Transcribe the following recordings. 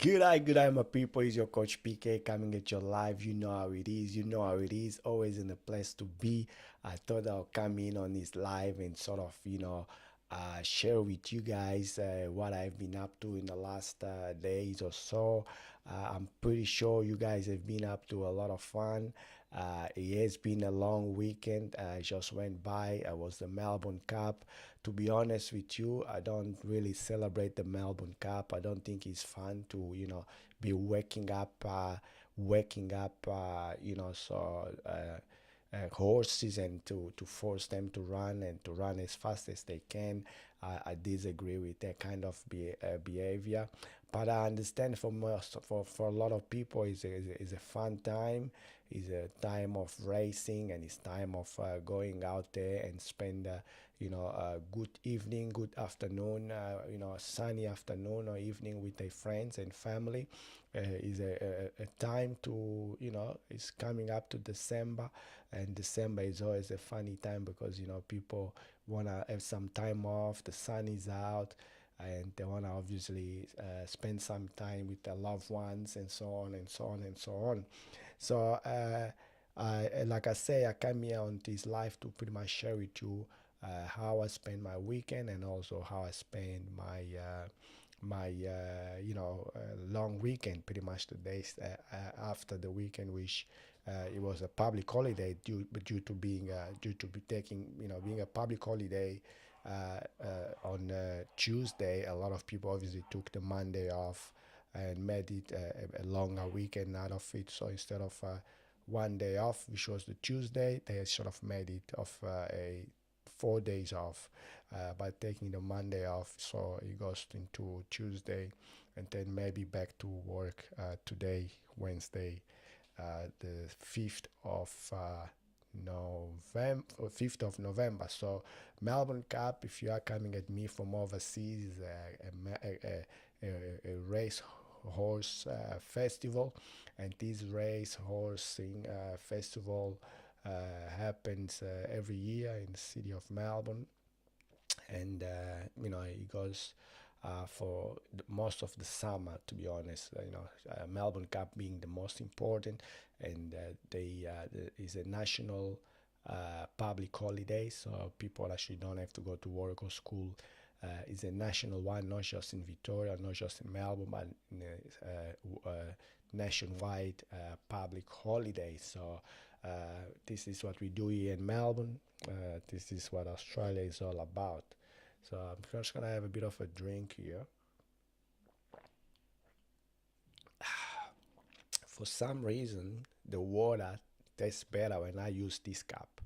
Good day, my people. It's your coach PK coming at your live. You know how it is. You know how it is. Always in the place to be. I thought I'll come in on this live and sort of, share with you guys what I've been up to in the last days or so. I'm pretty sure you guys have been up to a lot of fun. It has been a long weekend. Just went by. I was the Melbourne Cup. To be honest with you, I don't really celebrate the Melbourne Cup. I don't think it's fun to, be waking up, horses and to force them to run and to run as fast as they can. I disagree with that kind of behavior, but I understand for a lot of people, is a fun time. It's a time of racing and it's time of going out there and spend a good evening, good afternoon, a sunny afternoon or evening with their friends and family. Is a time to, it's coming up to December, and December is always a funny time because, people want to have some time off, the sun is out, and they want to obviously spend some time with their loved ones and so on and so on and so on. So, like I say, I came here on this live to pretty much share with you how I spend my weekend and also how I spend my long weekend, pretty much the days after the weekend, which it was a public holiday due to be taking, being a public holiday on Tuesday. A lot of people obviously took the Monday off and made it a longer weekend out of it. So instead of one day off, which was the Tuesday, they sort of made it of a 4 days off by taking the Monday off. So it goes into Tuesday and then maybe back to work today, Wednesday, the 5th of November, 5th of November. So Melbourne Cup, if you are coming at me from overseas, is a race horse festival, and this race horsing festival happens every year in the city of Melbourne, and it goes for most of the summer. To be honest, Melbourne Cup being the most important, and is a national public holiday, so people actually don't have to go to work or school. It's a national one, not just in Victoria, not just in Melbourne, but in nationwide public holiday. So this is what we do here in Melbourne. This is what Australia is all about. So I'm just gonna have a bit of a drink here. For some reason, the water tastes better when I use this cup.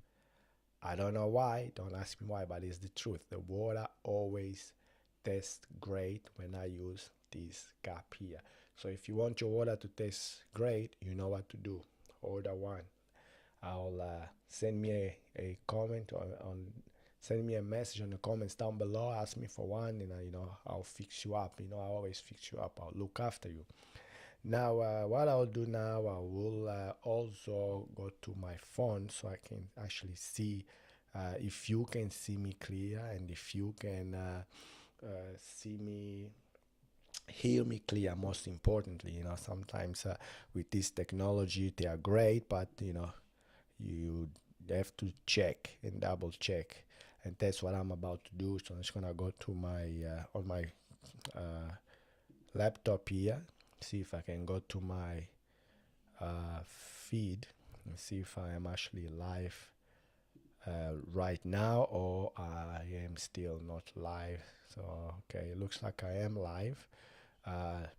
I don't know why, don't ask me why, but it's the truth. The water always tastes great when I use this cup here. So if you want your water to taste great, you know what to do. Order one. I'll send me a comment on send me a message on the comments down below. Ask me for one, and I'll fix you up. I always fix you up. I'll look after you. Now, what I'll do now, I will also go to my phone so I can actually see if you can see me clear and if you can see me, hear me clear. Most importantly, sometimes with this technology, they are great, but you have to check and double check, and that's what I'm about to do. So I'm just gonna go to my on my uh, laptop here, see if I can go to my feed and see if I am actually live right now, or I am still not live. So okay, it looks like I am live.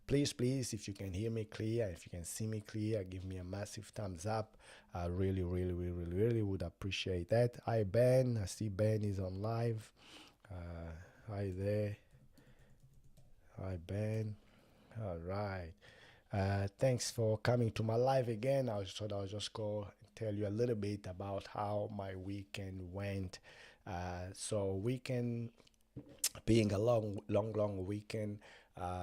Please, if you can hear me clear, if you can see me clear, give me a massive thumbs up. I really would appreciate that. Hi Ben, I see Ben is on live. Hi there. Hi Ben. All right. Thanks for coming to my live again. I thought I'll just go and tell you a little bit about how my weekend went. So weekend being a long weekend.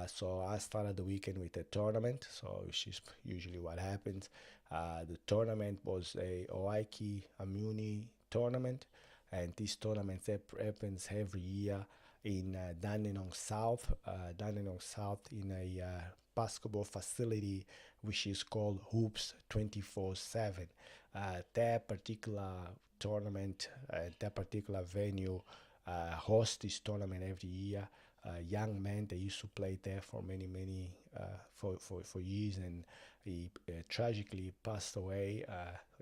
So I started the weekend with a tournament. So which is usually what happens. The tournament was a Oiki Amuni tournament, and this tournament happens every year in Dandenong South. Dandenong South in a basketball facility which is called Hoops 24/7. That particular tournament, that particular venue hosts this tournament every year. Young man, they used to play there for many for years, and he tragically passed away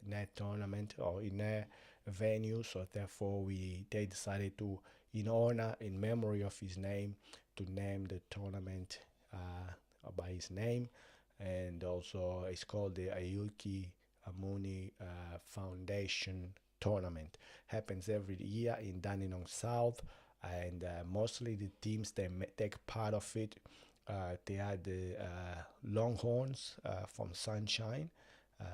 in that tournament or in that venue. So therefore, we they decided to, in honor, in memory of his name, to name the tournament by his name, and also it's called the Ayuki Amuni Foundation Tournament. Happens every year in Dandenong South, and mostly the teams that take part of it, they are the Longhorns from Sunshine.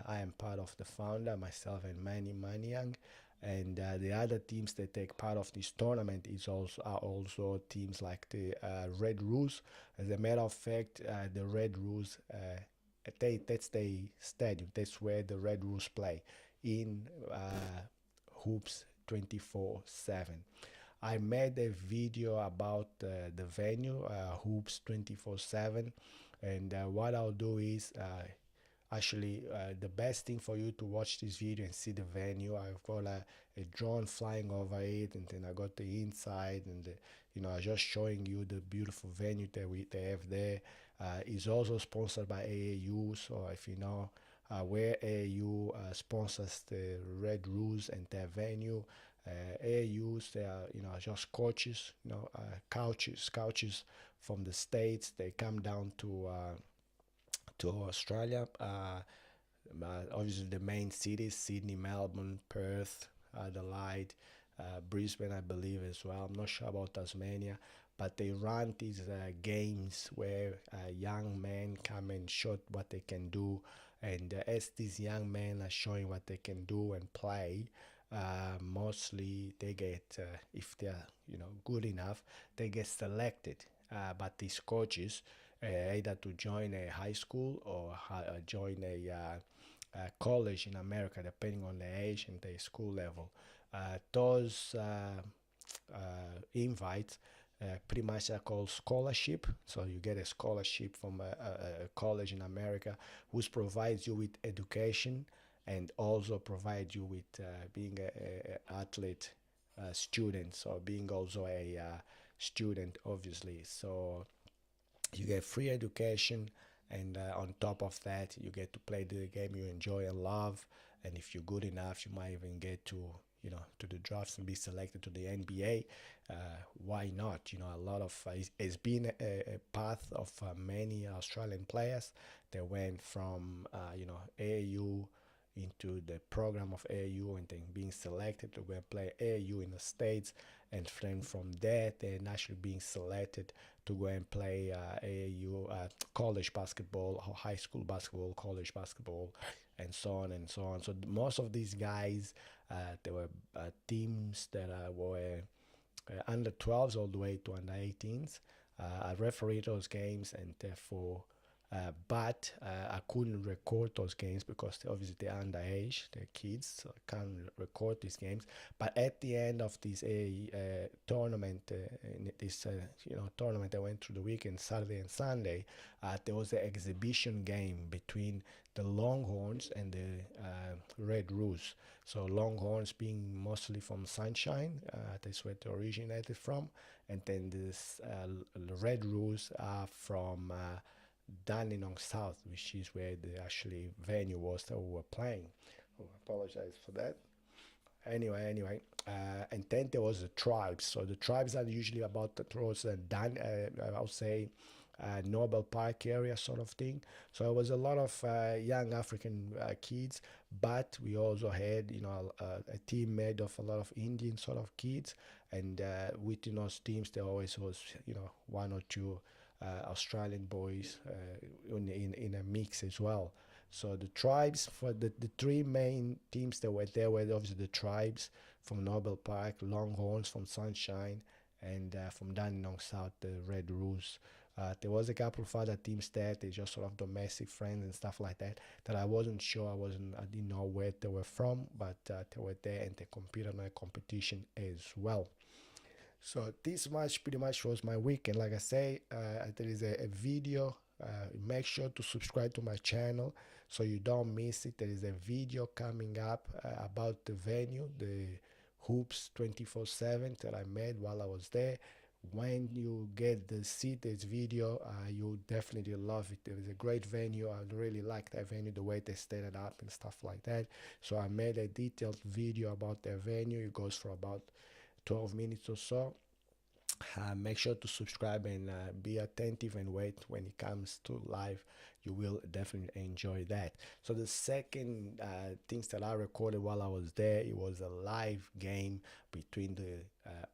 I am part of the founder, myself and Manny Maniang. And the other teams that take part of this tournament is also are also teams like the Red Roos. As a matter of fact, the Red Roos, that's the stadium. That's where the Red Roos play in Hoops 24/7. I made a video about the venue, Hoops 24/7, and what I'll do is actually the best thing for you to watch this video and see the venue. I've got a drone flying over it, and then I got the inside, and just showing you the beautiful venue that they have there. It's also sponsored by AAU, so if you know where AAU sponsors the Red Roos and their venue. AAUs, they are just coaches, couches from the states. They come down to Australia. Obviously, the main cities: Sydney, Melbourne, Perth, Adelaide, Brisbane, I believe as well. I'm not sure about Tasmania, but they run these games where young men come and show what they can do. And as these young men are showing what they can do and play, mostly they get, if they're good enough, they get selected. But these coaches, either to join a high school or join a college in America, depending on the age and the school level. Those invites pretty much are called scholarship. So you get a scholarship from a college in America, which provides you with education and also provide you with being a athlete student, so being also a student, obviously. So you get free education, and on top of that, you get to play the game you enjoy and love. And if you're good enough, you might even get to the drafts and be selected to the NBA. Why not? A lot of it's been a path of many Australian players that went from AAU into the program of AAU, and then being selected to go and play AAU in the States, and then from there they're naturally being selected to go and play AAU college basketball, or high school basketball, college basketball, and so on and so on. So most of these guys, there were teams that were under 12s all the way to under 18s. I refereed those games, and therefore but I couldn't record those games because obviously they're underage, they're kids, so I can't record these games. But at the end of this tournament, tournament that went through the weekend, Saturday and Sunday, there was an exhibition game between the Longhorns and the Red Roos. So Longhorns being mostly from Sunshine, that's where they originated from, and then this the Red Roos are from Dandenong South, which is where the actually venue was that we were playing. Oh, I apologize for that. Anyway, and then there was the tribes. So the tribes are usually about the towards I would say Nobel Park area sort of thing. So it was a lot of young African kids, but we also had a team made of a lot of Indian sort of kids, and within those teams there always was one or two Australian boys in a mix as well. So the tribes, for the three main teams that were there, were obviously the tribes from Nobel Park, Longhorns from Sunshine, and from Dandenong South, the Red Roos. There was a couple of other teams there. They just sort of domestic friends and stuff like that. That I wasn't sure. I didn't know where they were from, but they were there and they competed on a competition as well. So this much pretty much was my weekend. Like I say, there is a video Make sure to subscribe to my channel so you don't miss it. There is a video coming up about the venue, the Hoops 24/7 that I made while I was there. When you get the see this video, you'll definitely love it. It was a great venue. I really like that venue, the way they set it up and stuff like that. So I made a detailed video about their venue. It goes for about 12 minutes or so. Make sure to subscribe and be attentive and wait when it comes to live. You will definitely enjoy that. So the second things that I recorded while I was there, it was a live game between the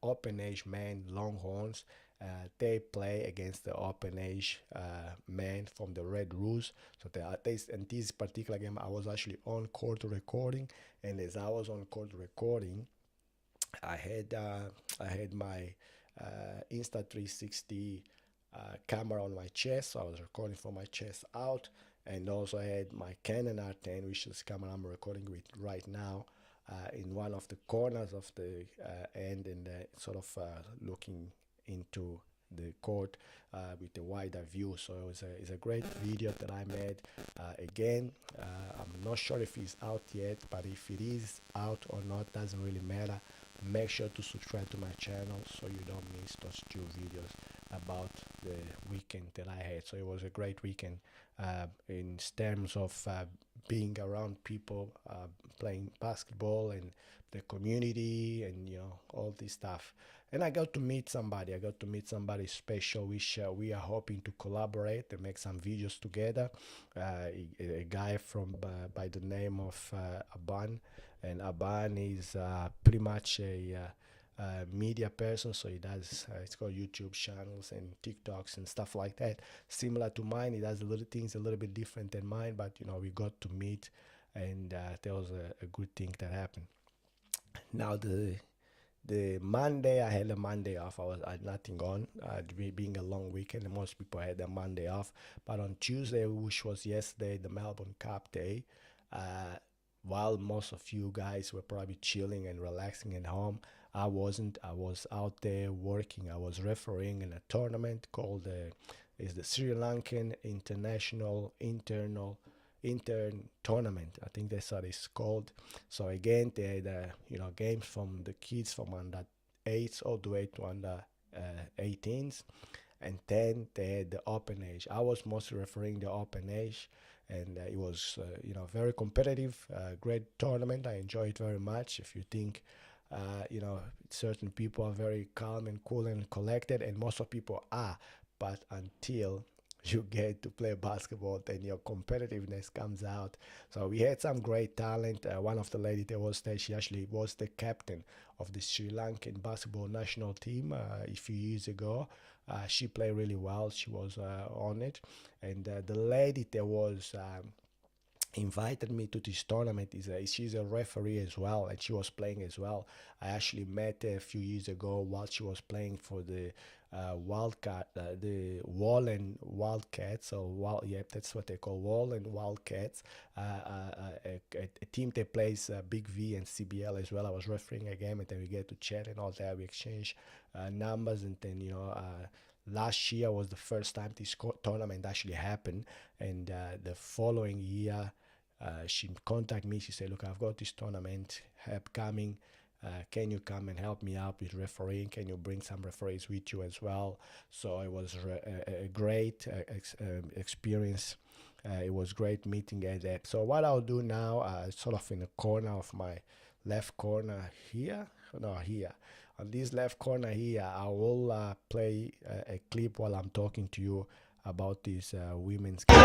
Open Age men Longhorns. They play against the Open Age men from the Red Roos. So in this particular game, I was actually on court recording, and as I was on court recording, I had my Insta360 camera on my chest, so I was recording from my chest out, and also I had my Canon R10, which is the camera I'm recording with right now, in one of the corners of the end, and sort of looking into the court with a wider view. So it's a great video that I made. Again, I'm not sure if it's out yet, but if it is out or not doesn't really matter. Make sure to subscribe to my channel so you don't miss those two videos about the weekend that I had. So it was a great weekend in terms of being around people playing basketball and the community, and all this stuff. And I got to meet somebody. Special, which we are hoping to collaborate and make some videos together. A guy from by the name of Aban, and Aban is pretty much a media person, so he does it's called YouTube channels and TikToks and stuff like that, similar to mine. He does things a little bit different than mine, but we got to meet, and that was a good thing that happened. Now the Monday, I had a Monday off. I had nothing on, being a long weekend, and most people had a Monday off. But on Tuesday, which was yesterday, the Melbourne Cup day, while most of you guys were probably chilling and relaxing at home, I wasn't. I was out there working. I was refereeing in a tournament called the Sri Lankan International Intern Tournament. I think that's what it's called. So again, they had games from the kids from under 8s all the way to under 18s, and then they had the Open Age. I was mostly refereeing the Open Age, and it was very competitive, great tournament. I enjoyed it very much. If you think certain people are very calm and cool and collected, and most of people are, but until you get to play basketball, then your competitiveness comes out. So we had some great talent. One of the ladies that was there, she actually was the captain of the Sri Lankan basketball national team a few years ago. She played really well. She was on it. And the lady that was invited me to this tournament she's a referee as well, and she was playing as well. I actually met her a few years ago while she was playing for the the Wallen Wildcats, or that's what they call Wallen Wildcats, a team that plays Big V and CBL as well. I was refereeing a game, and then we get to chat and all that. We exchange numbers, and then last year was the first time this tournament actually happened, and the following year she contacted me. She said, look, I've got this tournament coming. Can you come and help me out with refereeing? Can you bring some referees with you as well? So it was a great experience. It was great meeting at that. So what I'll do now, sort of in the corner of my left corner here, on this left corner here, I will play a clip while I'm talking to you about this women's game.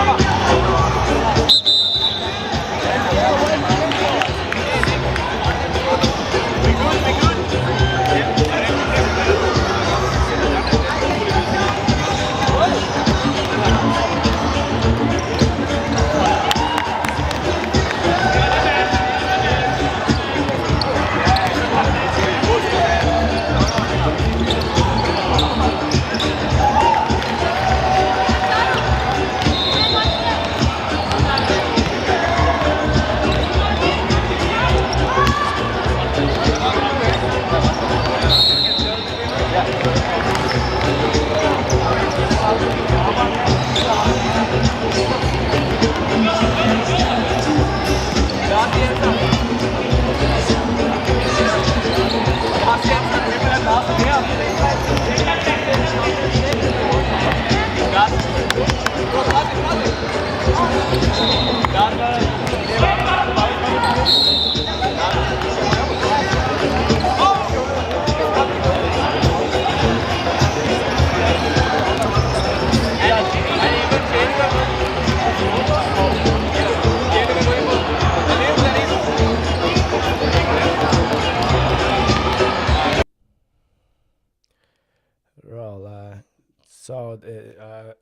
Well, so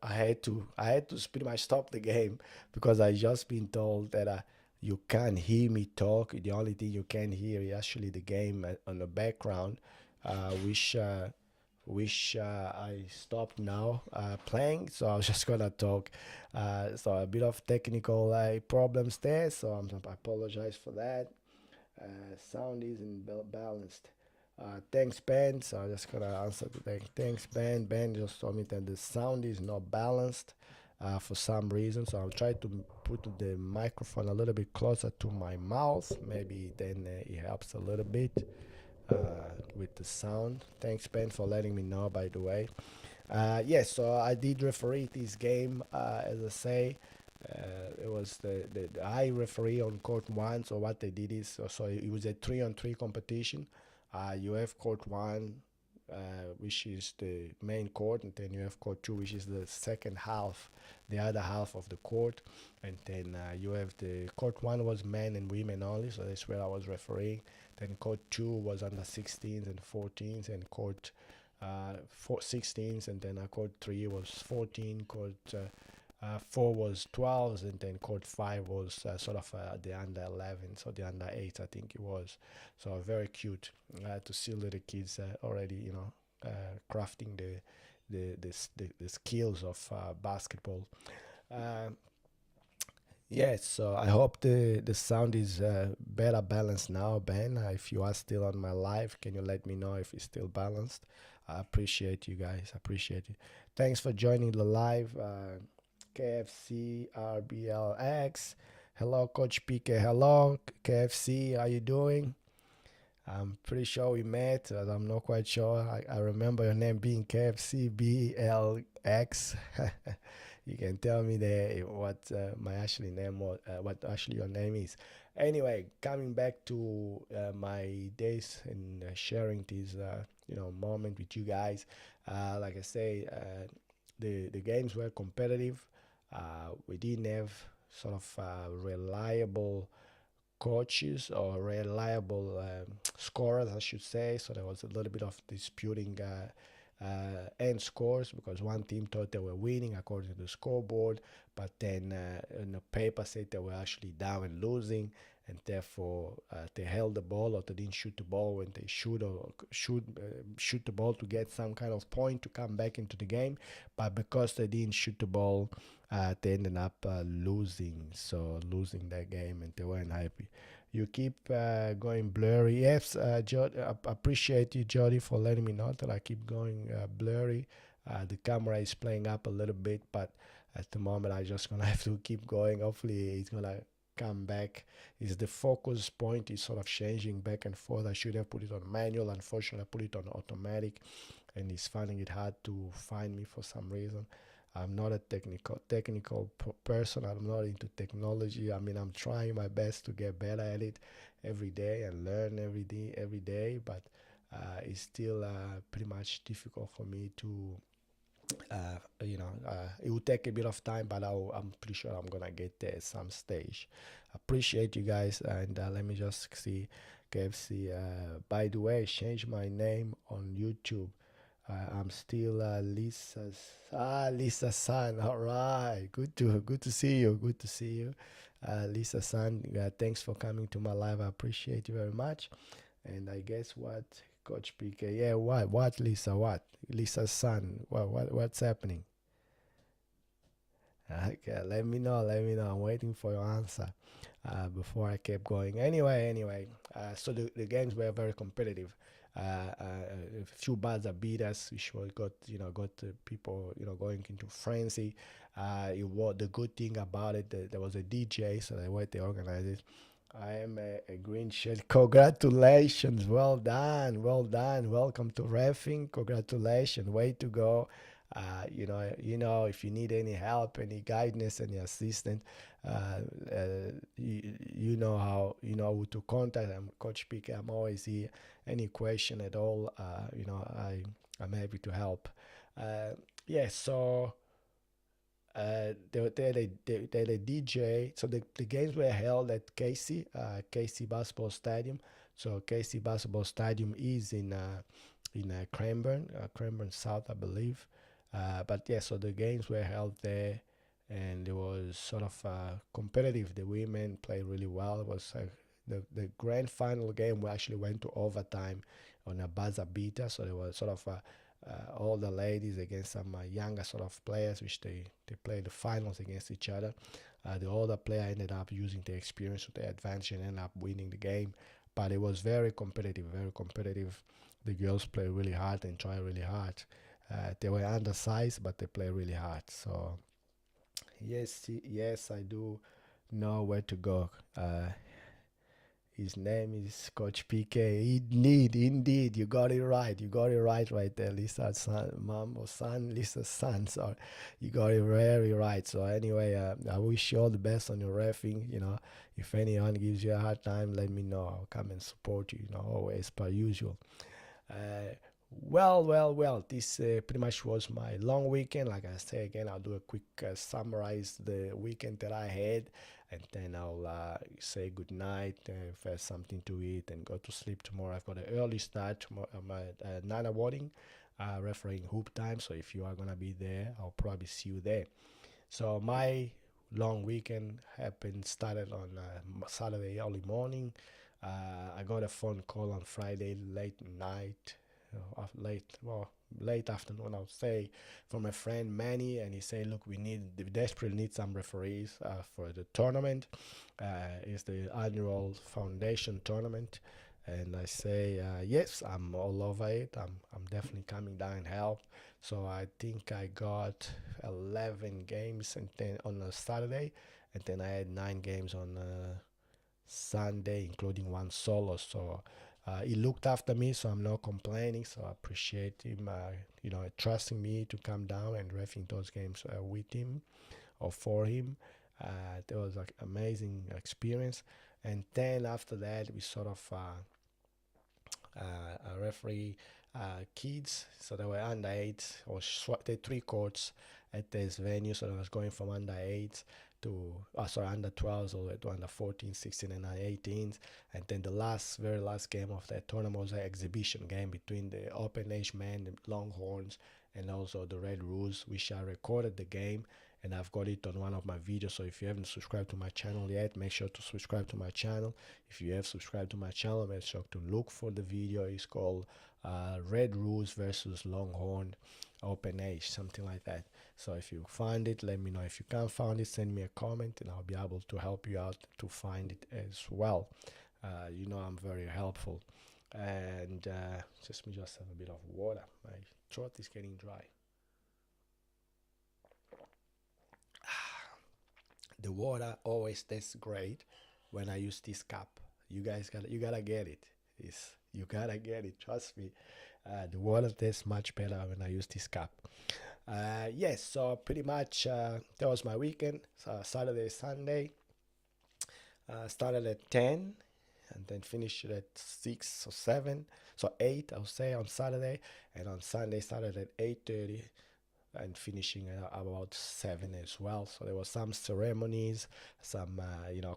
I had to pretty much stop the game because I just been told that you can't hear me talk. The only thing you can hear is actually the game on the background, which I stopped now playing. So I was just gonna talk. So a bit of technical problems there. So I apologize for that. Sound isn't balanced. Thanks, Ben. So I'm just gonna answer to thanks, Ben. Ben just told me that the sound is not balanced for some reason. So I'll try to put the microphone a little bit closer to my mouth. Maybe then it helps a little bit with the sound. Thanks, Ben, for letting me know. By the way, yes. So I did referee this game, as I say. It was the high referee on court one. So what they did is, so it was a 3-on-3 competition. You have court one, which is the main court, and then you have court two, which is the second half, the other half of the court, and then you have the court one was men and women only, so that's where I was refereeing. Then court two was under 16s and 14s, and court 16s, and then court three was 14, court four was 12s, and then court five was sort of the under 11, so the under 8 I think it was. So very cute to see little kids already, crafting the skills of basketball. uh, yes, so I hope the sound is better balanced now, Ben. If you are still on my live, can you let me know if it's still balanced? I appreciate you guys. I appreciate it. Thanks for joining the live. KFC RBLX. Hello, Coach PK. Hello, KFC. How you doing? I'm pretty sure we met. I'm not quite sure. I remember your name being KFC BLX. You can tell me there what my actually name was, what actually your name is. Anyway, coming back to my days and sharing this, moment with you guys. Like I say, the games were competitive. We didn't have sort of reliable coaches or reliable scorers, I should say. So there was a little bit of disputing end scores because one team thought they were winning according to the scoreboard, but then in the paper said they were actually down and losing, and therefore they held the ball or they didn't shoot the ball when they shoot the ball to get some kind of point to come back into the game. But because they didn't shoot the ball, they ended up losing. So losing that game, and they weren't happy. You keep going blurry. Yes, I appreciate you, Jody, for letting me know that I keep going blurry. The camera is playing up a little bit, but at the moment I just gonna have to keep going. Hopefully it's gonna come back. Is the focus point is sort of changing back and forth. I should have put it on manual. Unfortunately, I put it on automatic, and it's finding it hard to find me for some reason. I'm not a technical person. I'm not into technology. I mean, I'm trying my best to get better at it every day and learn every day. But it's still pretty much difficult for me to, it will take a bit of time, but I'm pretty sure I'm gonna get there at some stage. Appreciate you guys, and let me just see KFC. By the way, change my name on YouTube. I'm still Lisa San. All right, good to see you. Good to see you, Lisa San. Thanks for coming to my live. I appreciate you very much. And I guess what Coach PK? Yeah, what Lisa? What Lisa San? What's happening? Okay, let me know. Let me know. I'm waiting for your answer before I keep going. Anyway. So the games were very competitive. A few buzzer beaters, which was got people going into frenzy. It was the good thing about it that there was a DJ, so the way they organized it. I am a green shirt. Congratulations, well done, well done. Welcome to refing. Congratulations, way to go. If you need any help, any guidance, any assistance, you know how you know who to contact. I'm Coach PK. I'm always here. Any question at all, I'm happy to help. Uh, yeah, so they're the DJ. So the games were held at KC Basketball Stadium. So KC Basketball Stadium is in Cranbourne South, I believe. But yeah, so the games were held there, and it was sort of competitive. The women played really well. It was the grand final game. We actually went to overtime on a buzzer beater. So there was sort of all the ladies against some younger sort of players, which they played the finals against each other. The older player ended up using the experience to their advantage and ended up winning the game. But it was very competitive, very competitive. The girls played really hard and tried really hard. They were undersized, but they played really hard. So yes, I do know where to go. His name is Coach PK. Indeed, you got it right. You got it right there, Lisa's son, mom or son, Lisa's son. So you got it very right. So anyway, I wish you all the best on your refing. If anyone gives you a hard time, let me know. I'll come and support you. Always per usual. Uh, well. This pretty much was my long weekend. Like I say again, I'll do a quick summarize the weekend that I had, and then I'll say good night, if there's something to eat, and go to sleep tomorrow. I've got an early start tomorrow. I'm at Nana Wedding, refereeing hoop time. So if you are gonna be there, I'll probably see you there. So my long weekend started on Saturday early morning. I got a phone call on Friday late night, late afternoon, I would say, from a friend Manny, and he said, "Look, we desperately need some referees for the tournament. It's the annual foundation tournament." And I say, yes, I'm all over it. I'm definitely coming down and help. So I think I got 11 games and then on a Saturday, and then I had 9 games on Sunday, including one solo. So he looked after me, so I'm not complaining. So I appreciate him, trusting me to come down and refing those games with him or for him. That was like amazing experience. And then after that, we sort of referee kids. So they were under eight or the three courts at this venue. So I was going from under eight to under 12s all the way to under 14, 16, and 18s. And then the very last game of that tournament was an exhibition game between the open age men, the Longhorns, and also the Red Roos, which I recorded the game and I've got it on one of my videos. So if you haven't subscribed to my channel yet, make sure to subscribe to my channel. If you have subscribed to my channel, make sure to look for the video. It's called Red Roos versus Longhorn Open Age, something like that. So if you find it, let me know. If you can't find it, send me a comment and I'll be able to help you out to find it as well. I'm very helpful. And just me just have a bit of water. My throat is getting dry. The water always tastes great when I use this cup. You gotta get it. You gotta get it. Trust me. The water tastes much better when I use this cup. Yes, so pretty much that was my weekend. So Saturday, Sunday. Started at 10 and then finished at 6 or 7. So 8, I would say, on Saturday. And on Sunday, started at 8:30 and finishing at about 7 as well. So there was some ceremonies, some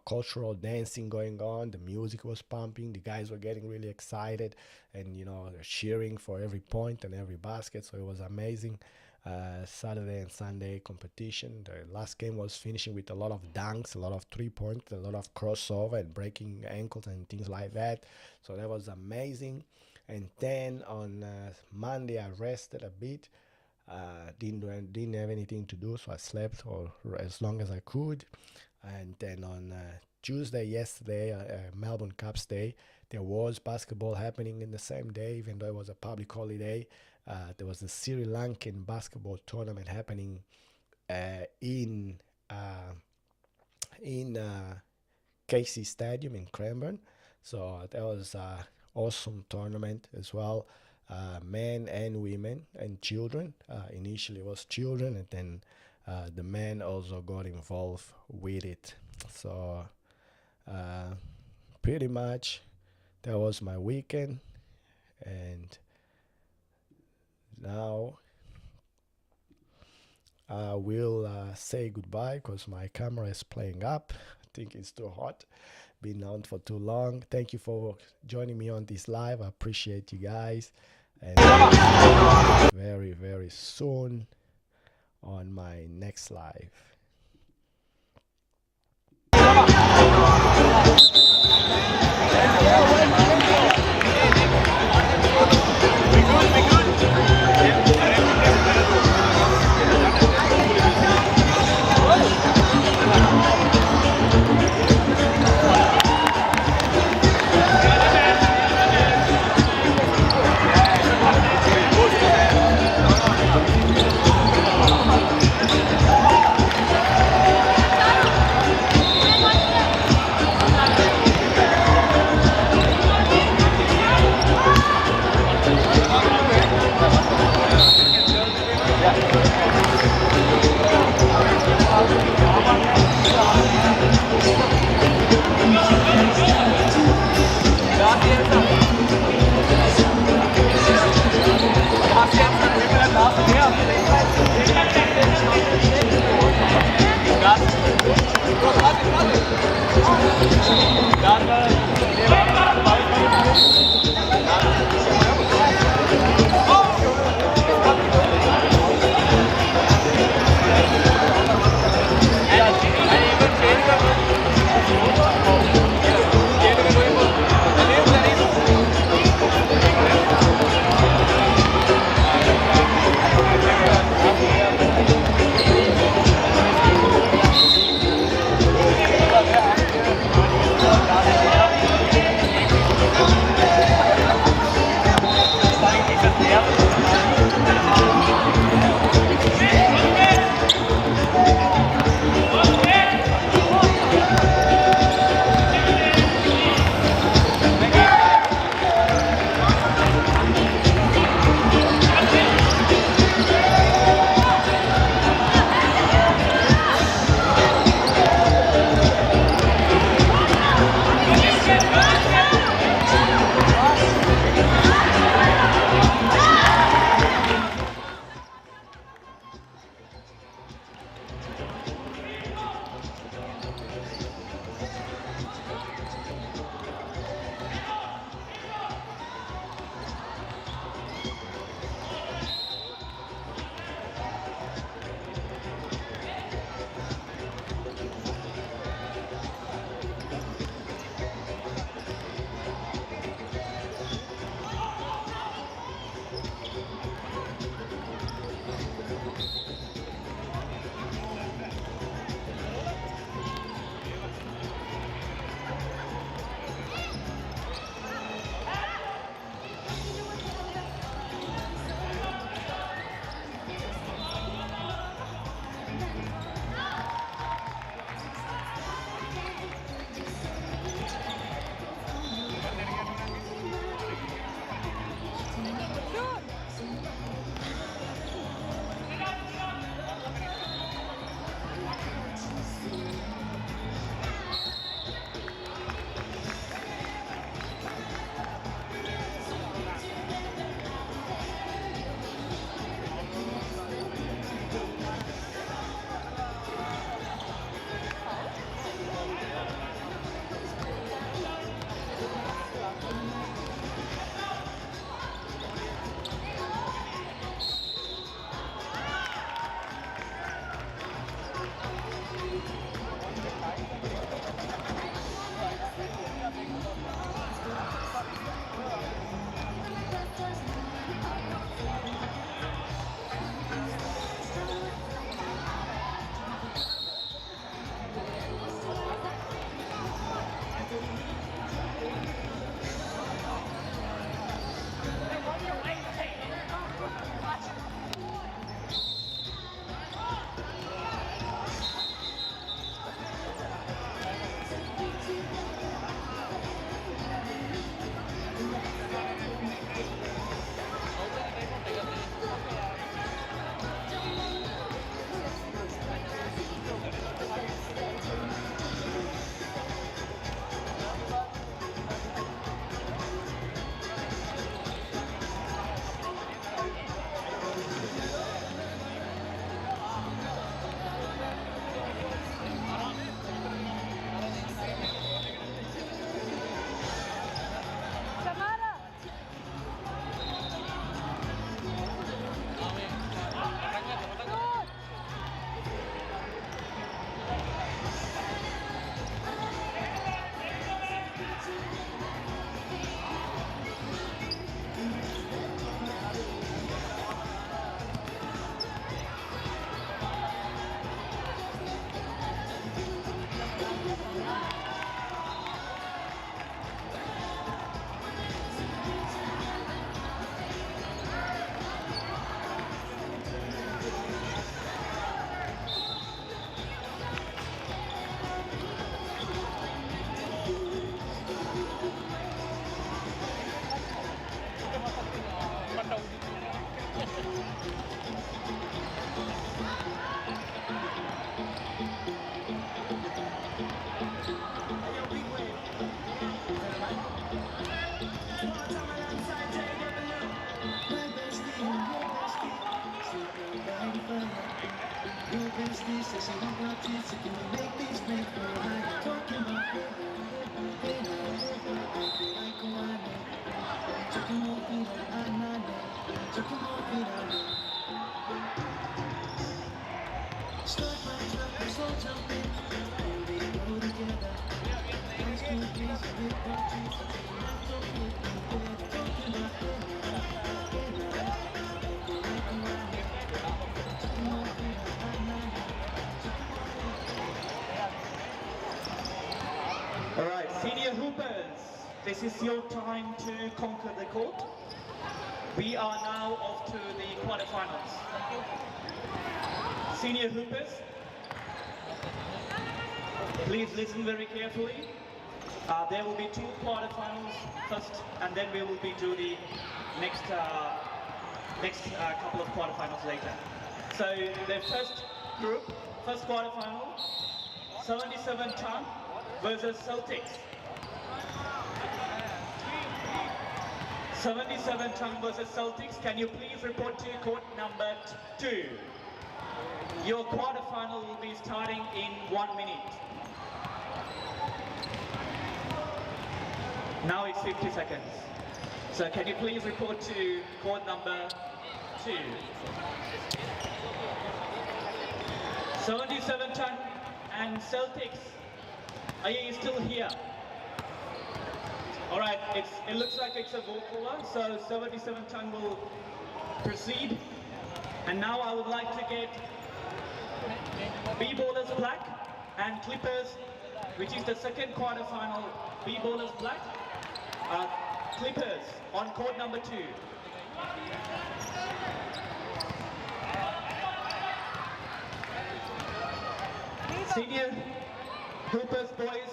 cultural dancing going on. The music was pumping. The guys were getting really excited, and they're cheering for every point and every basket. So it was amazing. Saturday and Sunday competition. The last game was finishing with a lot of dunks, a lot of 3 points, a lot of crossover and breaking ankles and things like that. So that was amazing. And then on Monday, I rested a bit. Didn't have anything to do, so I slept or as long as I could. And then on Tuesday, yesterday, Melbourne Cups Day, there was basketball happening in the same day, even though it was a public holiday. There was the Sri Lankan basketball tournament happening in uh, in KC Stadium in Cranbourne. So that was awesome tournament as well. men and women and children. Initially, it was children, and then the men also got involved with it. So, uh, pretty much, that was my weekend, and now I will say goodbye because my camera is playing up. I think it's too hot. Been on for too long. Thank you for joining me on this live. I appreciate you guys. And very, very soon on my next live. Hoopers, this is your time to conquer the court. We are now off to the quarterfinals. Senior Hoopers, please listen very carefully. There will be 2 quarterfinals first, and then we will be to the next couple of quarterfinals later. So the first group, first quarterfinal, 77 ton versus Celtics. 77 ton versus Celtics. Can you please report to court number 2? Your quarterfinal will be starting in 1 minute. Now it's 50 seconds. So can you please report to court number 2? 77 ton and Celtics, are you still here? All right, it looks like it's a vote-caller, so 77 ton will proceed. And now I would like to get B-Ballers Black and Clippers, which is the second quarterfinal, B-Ballers Black, Clippers on court number 2. Senior Hoopers boys,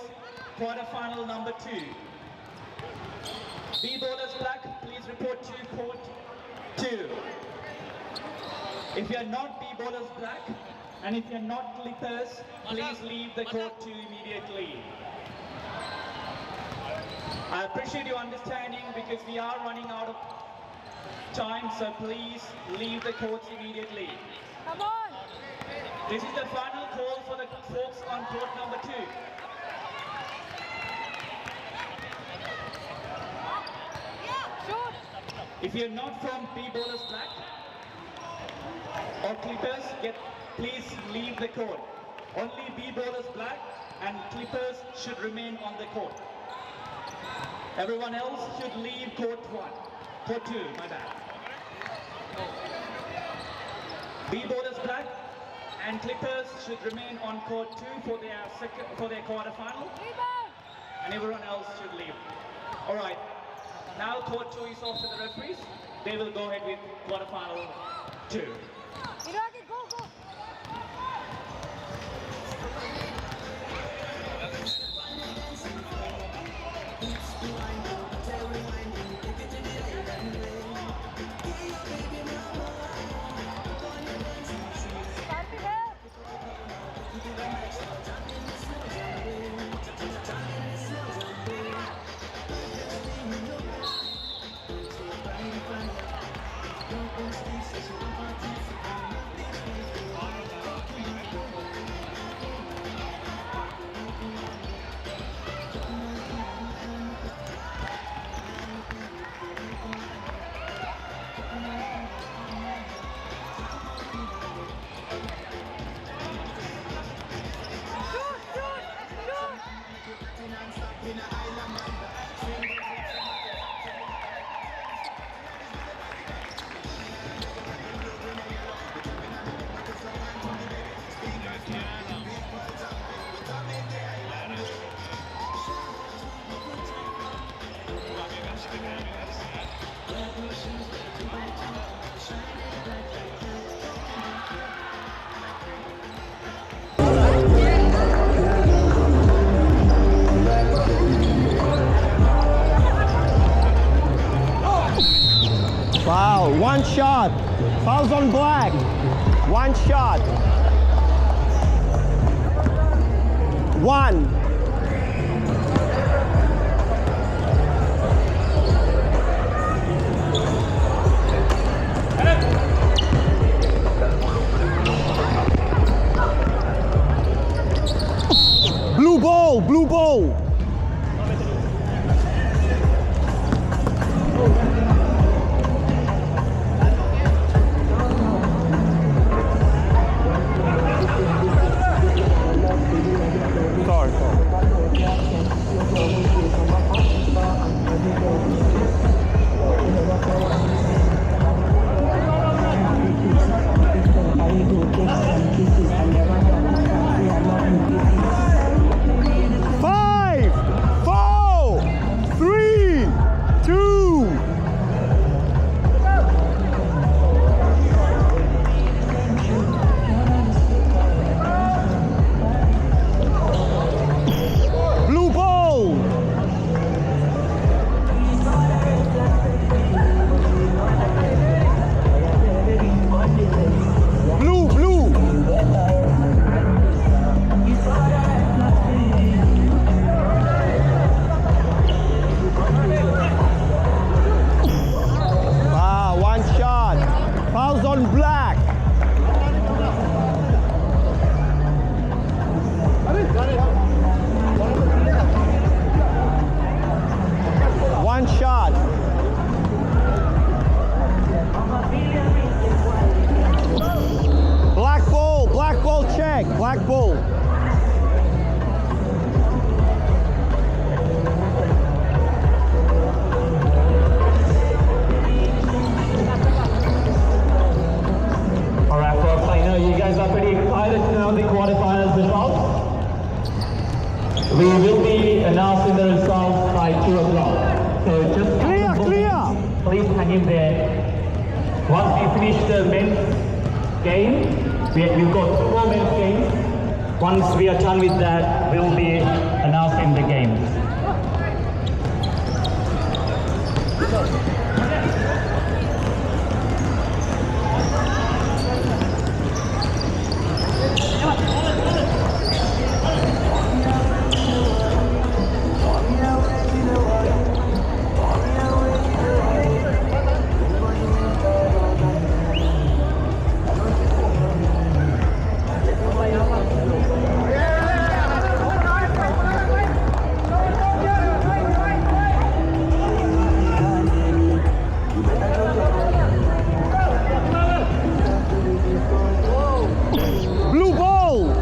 quarterfinal number 2. B-Ballers Black, please report to court 2. If you are not B-Ballers Black, and if you are not Clippers, please leave the court 2 immediately. I appreciate your understanding because we are running out of time, so please leave the courts immediately. Come on! This is the final call for the folks on court number 2. Shoot! If you're not from B-Ballers Black or Clippers, please leave the court. Only B-Ballers Black and Clippers should remain on the court. Everyone else should leave court 1. Court 2, my bad. B-Ballers Black and Clippers should remain on court 2 for their quarterfinal, and everyone else should leave. All right, now court 2 is off to the referees. They will go ahead with quarterfinal 2. Iraqi, go, go! Foul, 1 shot. Fouls on Black. 1 shot. 1. Blue ball, blue ball. Five, 4, We will be announcing the results by 2 o'clock. So just Clear. please hang in there. Once we finish the men's game, we've got 4 men's games. Once we are done with that, we'll be announcing the games. Blue ball.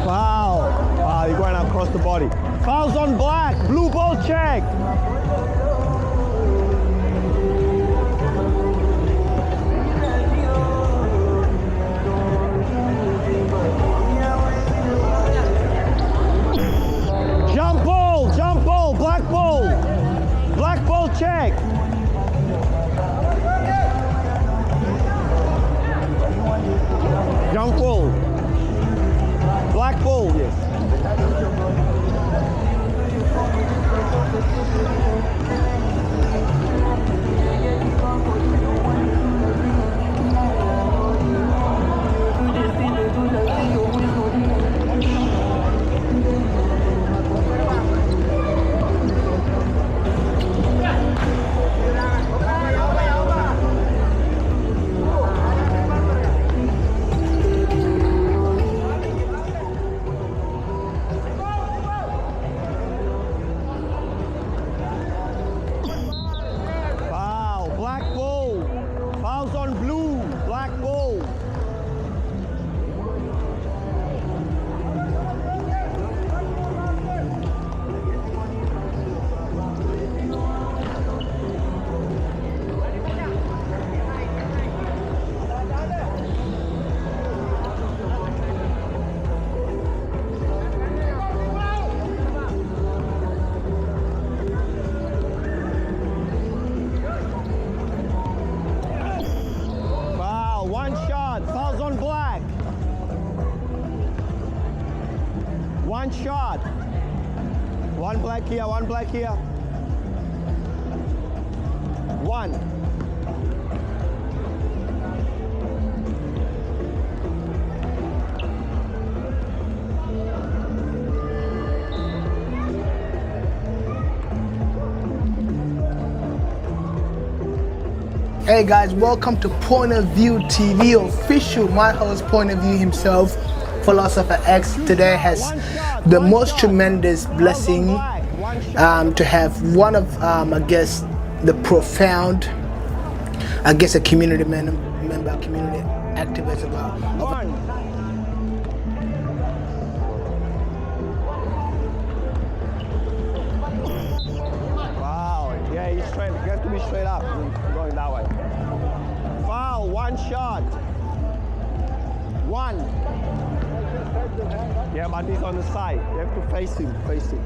Foul. Wow, you're going across the body. Fouls on black. Blue ball check. Jump ball, black ball check. Jump ball, black ball, yes. One shot. One black here, one black here. One. Hey guys, welcome to Point of View TV official. My host, Point of View himself, Philosopher X, today has the most tremendous blessing to have one of, I guess, the profound, I guess, a community member, community activist about. Wow, yeah, he's straight. You have to be straight up. Going that way. Foul, one shot. One. Yeah, but he's on the side. You have to face him, face him.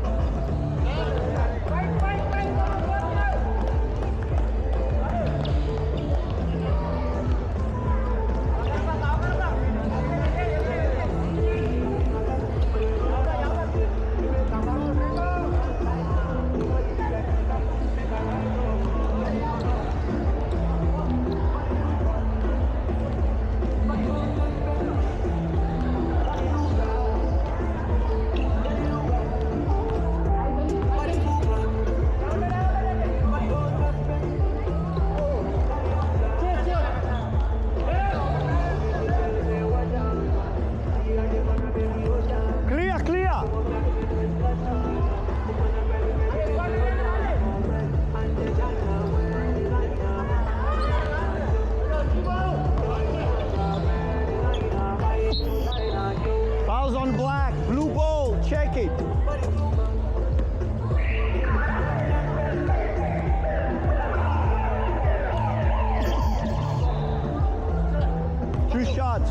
Two shots,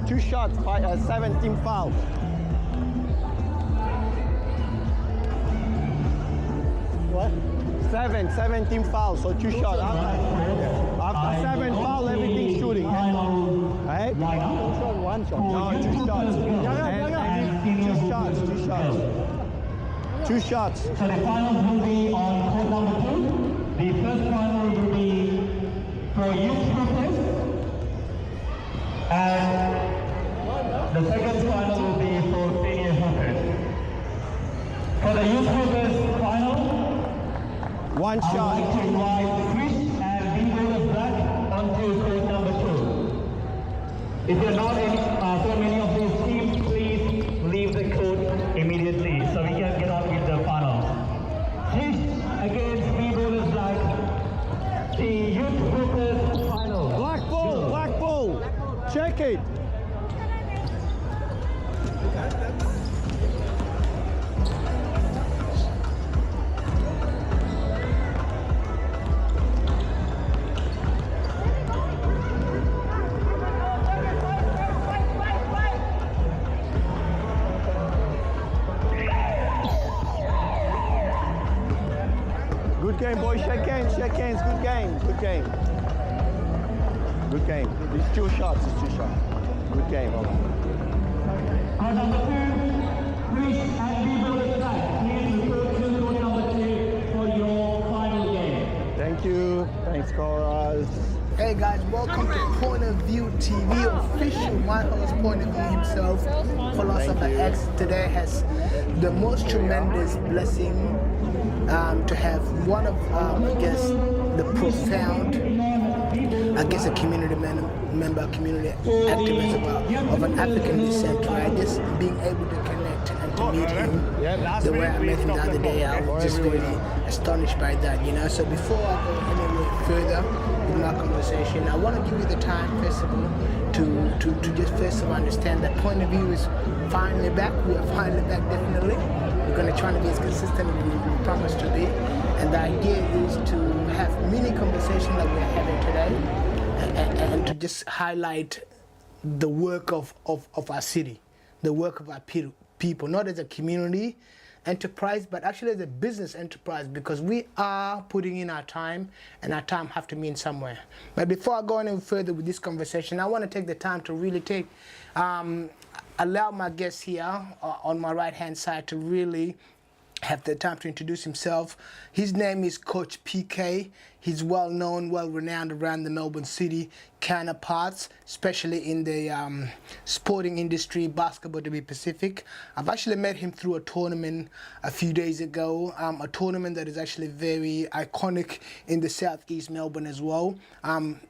two shots, 17 fouls. What? 17 fouls, so two shots. After 7 fouls, everything's shooting. Right? One shot. No, two shots. Two shots. Two shots. So the finals will be on court number 2. The first final will be for youth groupers, and the second final will be for senior hoopers. For the youth groupers final, One I would shot. like to invite Chris and Bingo Black onto court number 2. If you're not in so many of these teams, please leave the court immediately so we can get on with the finals. Chris against Bingo Black, the youth groupers final. Black ball. Check it. Good game, boys. Shake hands. Good game. It's two shots. Good game. Court number 2, Chris and Bingo Black, please report to court number 2 for your final game. Thank you. Thanks, Coras. Hey guys, welcome to Point of View TV official. My host, Point of View himself, Philosopher Thank you. X, today has the most tremendous blessing to have one of, I guess, the profound, I guess, a community member, community activist of an African descent, right? Just being able to connect and to meet him the way I met him the other day, I was just really astonished by that, you know. So before I go anywhere further with my conversation, I want to give you the time, first of all, to just first of all understand that Point of View is finally back. We are finally back, definitely. We're going to try to be as consistent as we promised to be. And the idea is to have mini conversation like we're having today and to just highlight the work of our city, the work of our people, not as a community enterprise, but actually as a business enterprise, because we are putting in our time, and our time have to mean somewhere. But before I go any further with this conversation, I want to take the time to really allow my guest here on my right-hand side to really have the time to introduce himself. His name is Coach PK. He's well known, well renowned around the Melbourne City counterparts, especially in the sporting industry, basketball to be specific. I've actually met him through a tournament a few days ago, a tournament that is actually very iconic in the southeast Melbourne as well,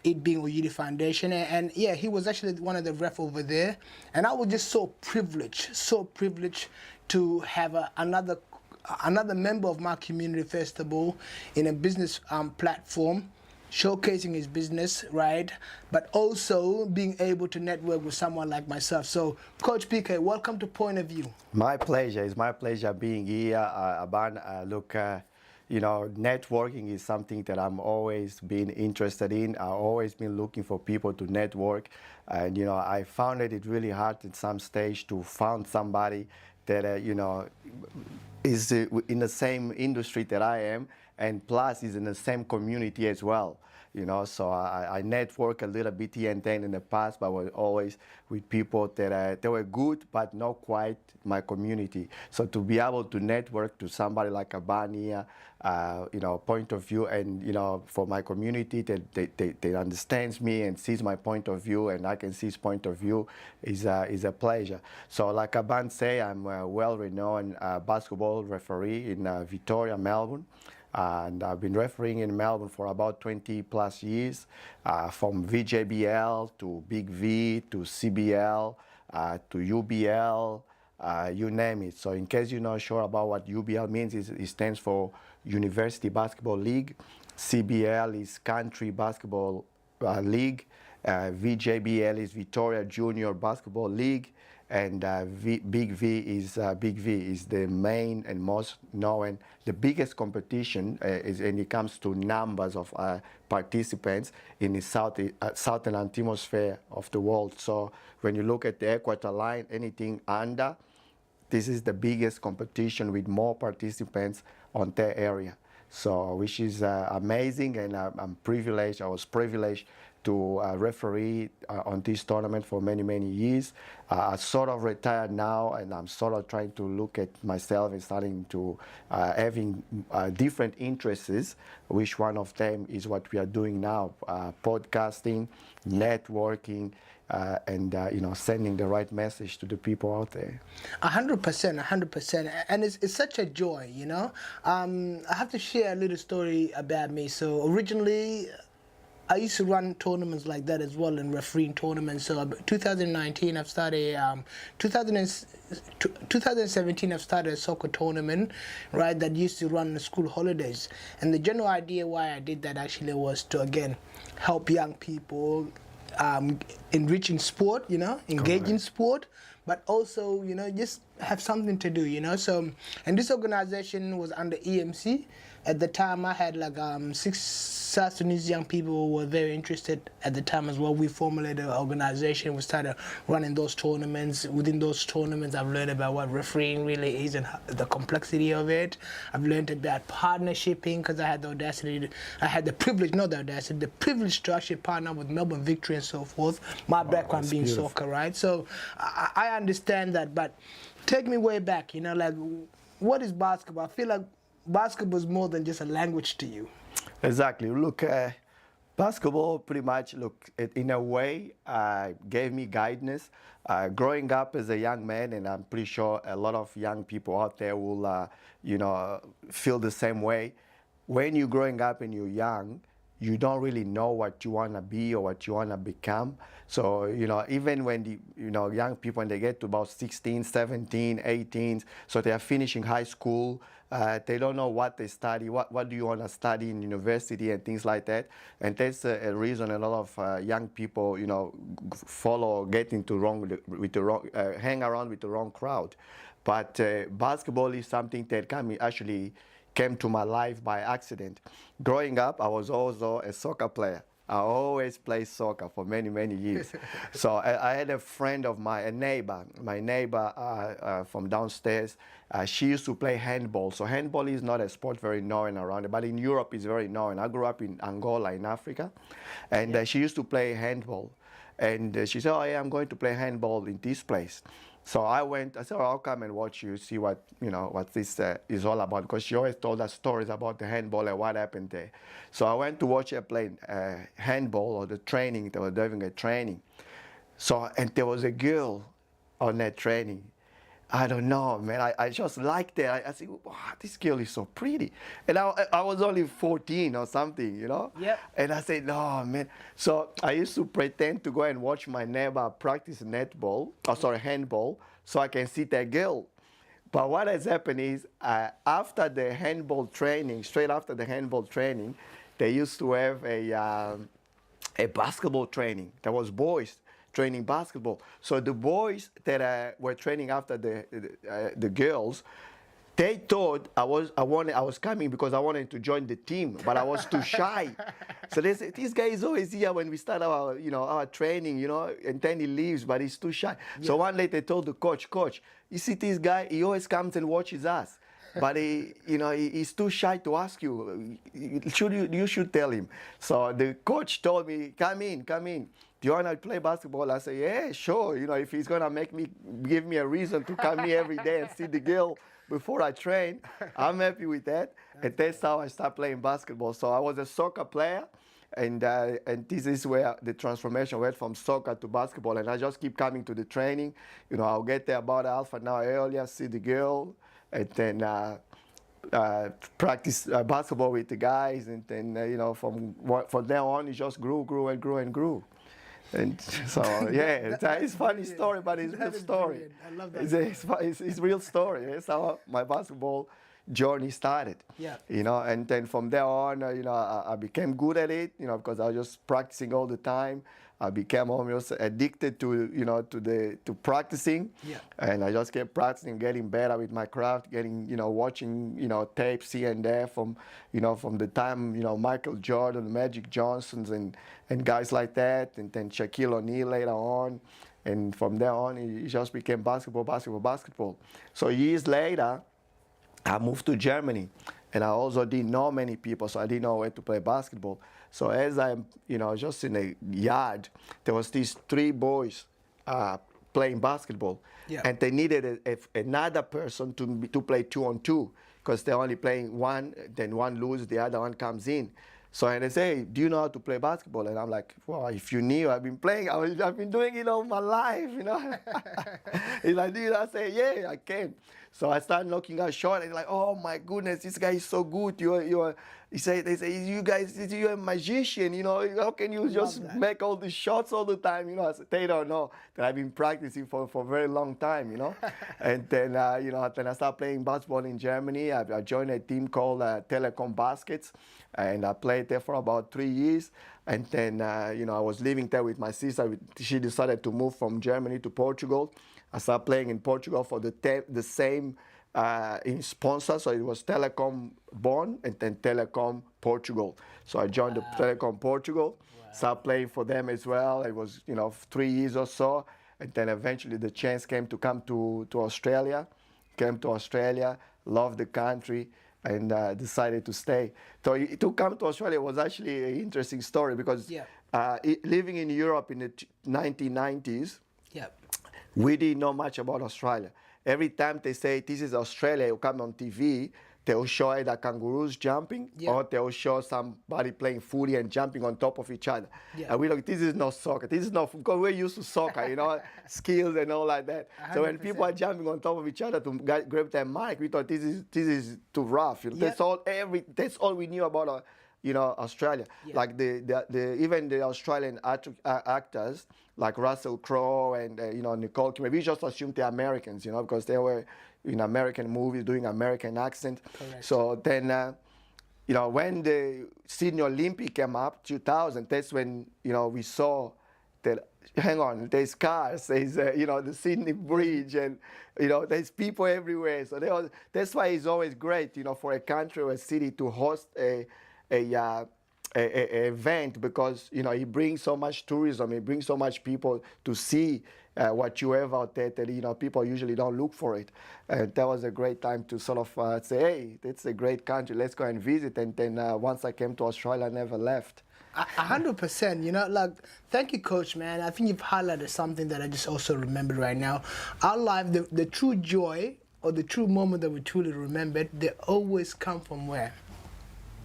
it being Oyidi Foundation. And yeah, he was actually one of the ref over there. And I was just so privileged to have another member of my community, first of all, in a business platform, showcasing his business, right? But also being able to network with someone like myself. So, Coach PK, welcome to Point of View. My pleasure. It's my pleasure being here, Aban. Look, you know, networking is something that I'm always been interested in. I've always been looking for people to network. And, you know, I found it really hard at some stage to find somebody that, you know, is in the same industry that I am, and plus is in the same community as well. You know, so I network a little bit here and then in the past, but was always with people that they were good, but not quite my community. So to be able to network to somebody like Abania, you know, Point of View, and you know, for my community that they understands me and sees my point of view, and I can see his point of view, is a pleasure. So like Aban say, I'm a well-renowned basketball referee in Victoria, Melbourne. And I've been refereeing in Melbourne for about 20 plus years, from VJBL to Big V to CBL to UBL, you name it. So in case you're not sure about what UBL means, it stands for University Basketball League. CBL is Country Basketball League. VJBL is Victoria Junior Basketball League, and Big V is the main and most known, the biggest competition is, and it comes to numbers of participants in the southern hemisphere of the world. So when you look at the equator line, anything under, this is the biggest competition with more participants on that area. So, which is amazing, and I'm privileged. I was privileged to referee on this tournament for many, many years. I sort of retired now, and I'm sort of trying to look at myself and starting to having different interests, which one of them is what we are doing now, podcasting, networking, and sending the right message to the people out there. 100%, and it's such a joy, you know. I have to share a little story about me. So originally, I used to run tournaments like that as well, and refereeing tournaments. So 2019, I've started. 2017, I've started a soccer tournament, right? That used to run on school holidays. And the general idea why I did that actually was to again help young people, enriching sport, you know, engaging sport, but also, you know, just have something to do, you know. So, and this organization was under EMC. At the time, I had like 6 South Sudanese young people who were very interested at the time as well. We formulated an organization. We started running those tournaments. Within those tournaments, I've learned about what refereeing really is and the complexity of it. I've learned about partnershiping because I had the audacity, the privilege to actually partner with Melbourne Victory and so forth. My background being beautiful. soccer, right? So I understand that, but take me way back, you know, like what is basketball? I feel like basketball is more than just a language to you. Exactly. Look, basketball pretty much, in a way, gave me guidance. Growing up as a young man, and I'm pretty sure a lot of young people out there will, feel the same way. When you're growing up and you're young, you don't really know what you want to be or what you want to become. So, even when young people, when they get to about 16, 17, 18, so they are finishing high school, they don't know what they study, what do you want to study in university and things like that. And that's a reason a lot of young people, follow, get into hang around with the wrong crowd. But basketball is something that actually came to my life by accident. Growing up, I was also a soccer player. I always played soccer for many, many years. So I had a friend of mine, my neighbor from downstairs. She used to play handball. So handball is not a sport very known around it, but in Europe it's very known. I grew up in Angola, in Africa, and she used to play handball. And she said, "Oh yeah, I'm going to play handball in this place." So I said, "Oh, I'll come and watch you, see what this is all about," because she always told us stories about the handball and what happened there. So I went to watch her play handball, or the training. They were doing a training. So, and there was a girl on that training. I don't know, man. I just liked it. I said, "Wow, this girl is so pretty." And I was only 14 or something, Yep. And I said, "No, man." So I used to pretend to go and watch my neighbor practice handball, so I can see that girl. But what has happened is, after the handball training, straight after the handball training, they used to have a basketball training. There was boys training basketball. So the boys that were training after the girls, they thought I was coming because I wanted to join the team, but I was too shy. So they said, "This guy is always here when we start our training, and then he leaves, but he's too shy." Yeah. So one day they told the coach, "You see this guy, he always comes and watches us, but he's too shy to ask you. You should tell him." So the coach told me, "Come in. Do you want to play basketball?" I said, "Yeah, sure. If he's going to give me a reason to come here every day and see the girl before I train, I'm happy with that." And that's how I started playing basketball. So I was a soccer player, and this is where the transformation went from soccer to basketball. And I just keep coming to the training. I'll get there about half an hour earlier, see the girl, and then practice basketball with the guys. And then, from there on, it just grew and grew. And so, yeah, it's a funny story, but it's a real story. I love that. It's real story. That's how my basketball journey started. Yeah. And then from there on, I became good at it, because I was just practicing all the time. I became almost addicted to, you know, to practicing. Yeah. And I just kept practicing, getting better with my craft, getting, you know, watching, you know, tapes here and there from, you know, from the time, you know, Michael Jordan, Magic Johnsons and guys like that, and then Shaquille O'Neal later on. And from there on, it just became basketball. So years later, I moved to Germany, and I also didn't know many people, so I didn't know where to play basketball. So as I'm, you know, just in a yard, there was these 3 boys playing basketball, Yeah. and they needed another person to play 2-on-2, because they're only playing one, then one loses, the other one comes in. So and they say, do you know how to play basketball? And I'm like, well, if you knew, I've been playing, I've been doing it all my life, you know. He's like, do you know? I say, yeah, I can. So I started knocking out shot, and like, oh my goodness, this guy is so good. They say, you guys, you're a magician, you know. How can you just make all these shots all the time, you know? I said, they don't know that I've been practicing for a very long time, you know. And then, you know, then I started playing basketball in Germany. I joined a team called Telekom Baskets, and I played there for about 3 years. And then, you know, I was living there with my sister. She decided to move from Germany to Portugal. I started playing in Portugal for the same sponsor. So it was Telecom Bonn and then Telecom Portugal. So I joined the Telecom Portugal, started playing for them as well. It was, you know, 3 years or so. And then eventually the chance came to come to Australia. Came to Australia, loved the country, and decided to stay. So to come to Australia was actually an interesting story, because living in Europe in the 1990s, we didn't know much about Australia. Every time they say this is Australia, you come on TV, they'll show either kangaroos jumping, or they'll show somebody playing footy and jumping on top of each other. And we're like, this is not soccer. This is not, because we're used to soccer, you know, skills and all like that. 100%. So when people are jumping on top of each other to grab their mic, we thought this is too rough. You know? That's all we knew about you know, Australia. Like even the Australian actors, like Russell Crowe and you know, Nicole Kidman, we just assumed they're Americans, you know, because they were in American movies doing American accent. Correct. So then, you know, when the Sydney Olympic came up, 2000, that's when, you know, we saw that, hang on, there's cars, there's, you know, the Sydney Bridge, and, you know, there's people everywhere. So that's why it's always great, you know, for a country or a city to host a event, because, you know, it brings so much tourism, it brings so much people to see what you have out there that, you know, people usually don't look for it. And that was a great time to sort of say, hey, it's a great country, let's go and visit. And then once I came to Australia, I never left. 100%, you know, like, thank you, Coach, man. I think you've highlighted something that I just also remembered right now. Our life, the true joy or the true moment that we truly remembered, they always come from where?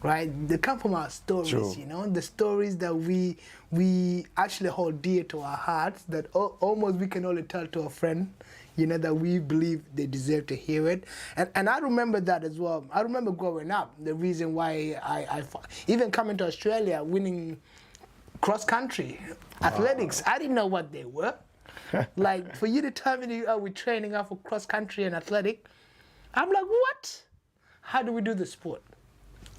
Right? They come from our stories. True. You know, the stories that we actually hold dear to our hearts, that almost we can only tell to a friend, you know, that we believe they deserve to hear it. And I remember that as well. I remember growing up, the reason why I even coming to Australia, winning cross country, athletics, I didn't know what they were. Like, for you to tell me we're training out for cross country and athletic, I'm like, what? How do we do the sport?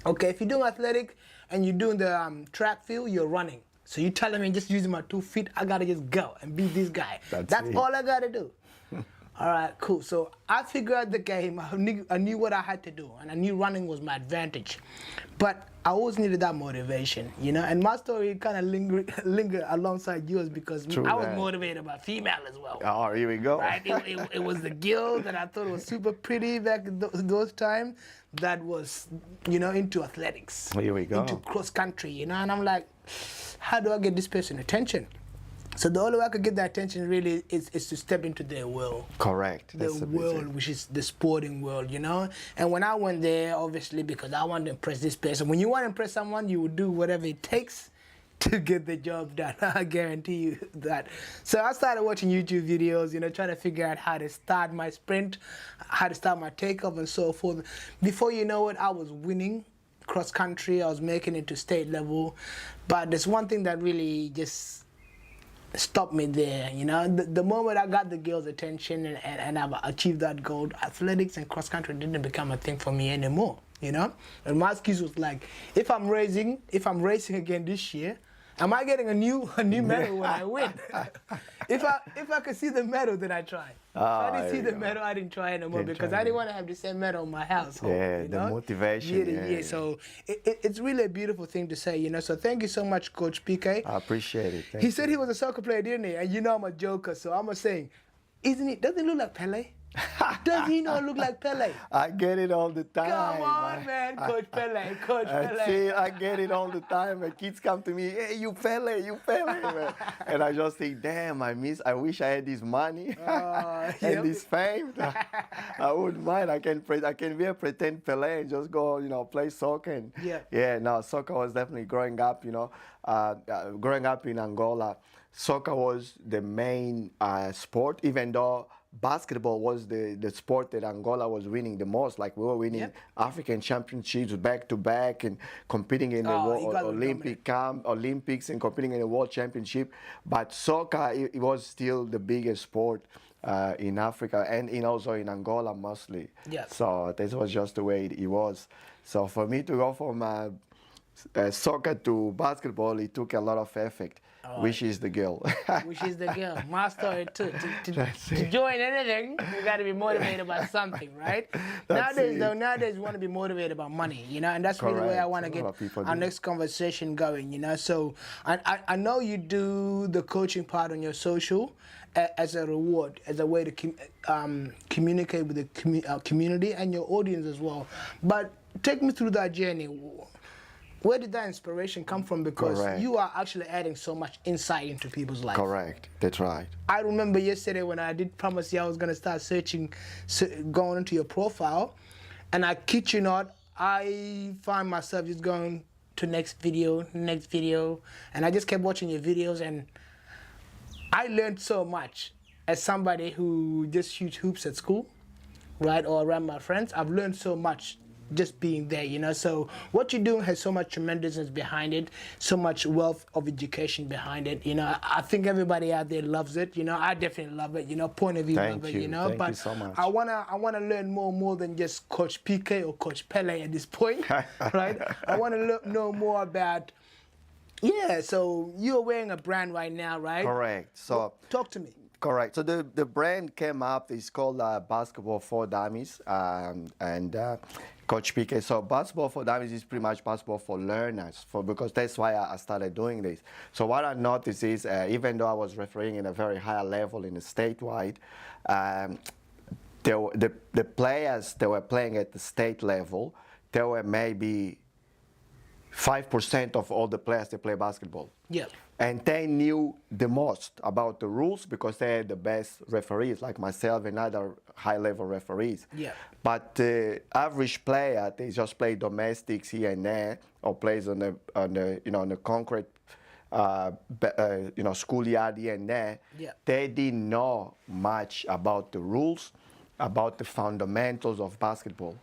Okay, if you're doing athletic and you're doing the track field, you're running. So you're telling me just using my 2 feet, I gotta just go and beat this guy. That's all I gotta do. All right, cool. So I figured out the game. I knew what I had to do, and I knew running was my advantage. But I always needed that motivation, you know. And my story kind of linger alongside yours, because I was motivated by female as well. Oh, here we go. Right? It was the girl that I thought was super pretty back in those times that was, you know, into athletics. Here we go. Into cross country, you know. And I'm like, how do I get this person attention? So the only way I could get that attention really is to step into their world. Correct. The world, which is the sporting world, you know? And when I went there, obviously, because I wanted to impress this person. When you want to impress someone, you will do whatever it takes to get the job done. I guarantee you that. So I started watching YouTube videos, you know, trying to figure out how to start my sprint, how to start my takeoff and so forth. Before you know it, I was winning cross country. I was making it to state level. But there's one thing that really just stopped me there, you know. The moment I got the girls' attention and I've achieved that goal, athletics and cross country didn't become a thing for me anymore, you know. And my excuse was like, if I'm racing again this year, Am I getting a new medal when I win? if I could see the medal, then I try. If I didn't see the medal, I didn't try anymore because I didn't want to have the same medal in my house. Yeah, you the know? motivation, Year to yeah, year. yeah. So it's really a beautiful thing to say, you know. So thank you so much, Coach PK. I appreciate it. He said he was a soccer player, didn't he? And you know I'm a joker, so I'm saying, doesn't he look like Pele? Does he not look like Pele? I get it all the time. Come on, man, Coach Pele, Coach Pele. See, I get it all the time. And kids come to me, hey, you Pele, man. And I just think, damn, I wish I had this money and yep. this fame. I wouldn't mind. I can be a pretend Pele and just go, play soccer. And Yeah. no, soccer was definitely growing up, growing up in Angola. Soccer was the main sport, even though basketball was the sport that Angola was winning the most. Like we were winning African championships back to back and competing in the Olympics and competing in the World Championship. But soccer, it was still the biggest sport in Africa and also in Angola mostly. Yeah. So this was just the way it was. So for me to go from soccer to basketball, it took a lot of effort. Which is the girl. Which is the girl. My story too. To join anything, you got to be motivated by something, right? Nowadays you want to be motivated by money, you know, and that's really where I want to get our next conversation going, you know. So I know you do the coaching part on your social as a reward, as a way to communicate with the community and your audience as well. But take me through that journey. Where did that inspiration come from? Because you are actually adding so much insight into people's lives. Correct. That's right. I remember yesterday when I did promise you I was going to start going into your profile, and I kid you not, I find myself just going to next video, and I just kept watching your videos, and I learned so much as somebody who just shoots hoops at school, right, or around my friends. I've learned so much just being there, you know. So what you're doing has so much tremendousness behind it, so much wealth of education behind it, you know. I think everybody out there loves it, you know. I definitely love it, you know. Point of view love it, you know. Thank you so much. I wanna learn more than just Coach PK or Coach Pele at this point, right? I wanna know more about. Yeah, so you're wearing a brand right now, right? Correct. So talk to me. Correct. So the brand came up. It's called Basketball for Dummies, and Coach PK. So Basketball for Dummies is pretty much basketball for learners, because that's why I started doing this. So what I noticed is, even though I was refereeing in a very high level in the statewide, the players that were playing at the state level, there were maybe 5% of all the players that play basketball. Yeah. And they knew the most about the rules because they had the best referees, like myself and other high-level referees. Yeah. But the average player, they just play domestics here and there, or plays on the concrete, schoolyard here and there. Yeah. They didn't know much about the rules, about the fundamentals of basketball.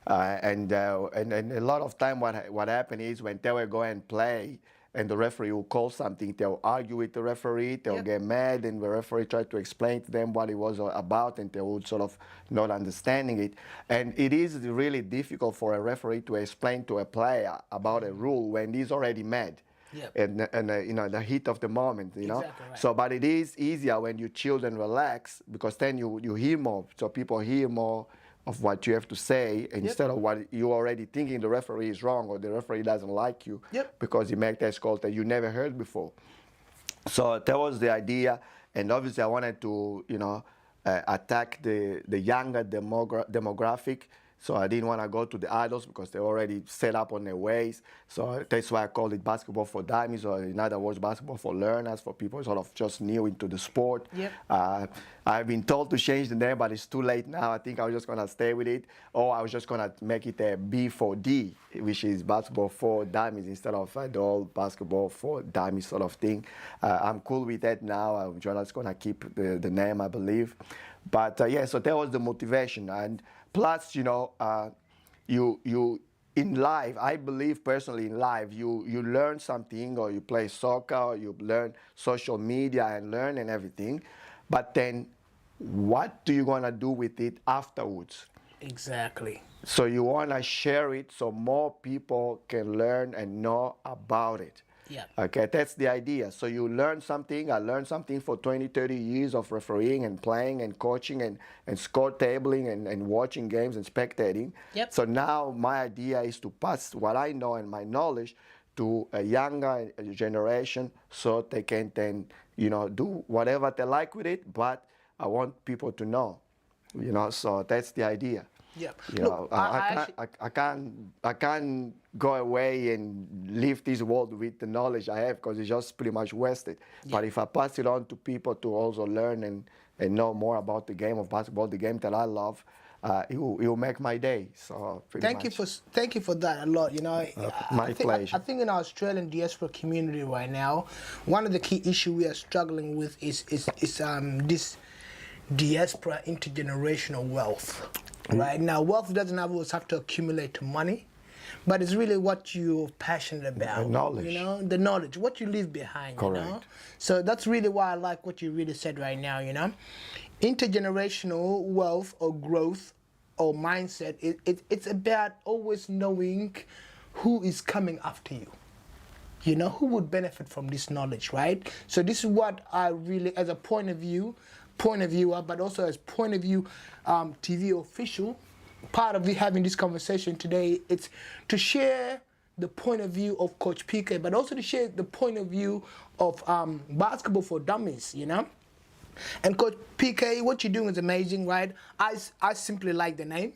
And a lot of time what happened is when they will go and play and the referee will call something, they'll argue with the referee, they'll get mad, and the referee tried to explain to them what it was about, and they would sort of not understanding it. And it is really difficult for a referee to explain to a player about a rule when he's already mad. Yep. And the heat of the moment, you know. Exactly right. So, but it is easier when you chill and relax, because then you hear more. So people hear more of what you have to say, instead of what you already thinking the referee is wrong or the referee doesn't like you, because you make that call that you never heard before. So that was the idea, and obviously I wanted to, attack the younger demographic. So I didn't want to go to the adults because they're already set up on their ways. So that's why I called it Basketball for Dummies, or in other words, Basketball for Learners, for people sort of just new into the sport. Yep. I've been told to change the name, but it's too late now. I think I was just going to stay with it, or I was just going to make it a B4D, which is Basketball for Dummies, instead of the old Basketball for Dummies sort of thing. I'm cool with that now. I'm just going to keep the name, I believe. But so that was the motivation. And plus, you in life, I believe personally in life, you learn something, or you play soccer, or you learn social media and learn and everything. But then what do you want to do with it afterwards? Exactly. So you want to share it so more people can learn and know about it. Yeah. Okay, that's the idea. So you learn something. I learned something for 20, 30 years of refereeing and playing and coaching and score tabling and watching games and spectating. Yep. So now my idea is to pass what I know and my knowledge to a younger generation so they can then, do whatever they like with it, but I want people to know, so that's the idea. Yeah. Look, I can't go away and leave this world with the knowledge I have because it's just pretty much wasted. Yeah. But if I pass it on to people to also learn and know more about the game of basketball, the game that I love, it will make my day. So thank you for that a lot. My pleasure. I think in our Australian diaspora community right now, one of the key issues we are struggling with is this diaspora intergenerational wealth. Right now, wealth doesn't always have to accumulate to money, but it's really what you're passionate about. The knowledge. The knowledge, what you leave behind. Correct. So that's really why I like what you really said right now. Intergenerational wealth or growth or mindset. It's about always knowing who is coming after you. Who would benefit from this knowledge, right? So this is what I really, as a point of viewer, but also as point of view TV official, part of having this conversation today, it's to share the point of view of Coach PK, but also to share the point of view of Basketball for Dummies, And Coach PK, what you're doing is amazing, right? I simply like the name,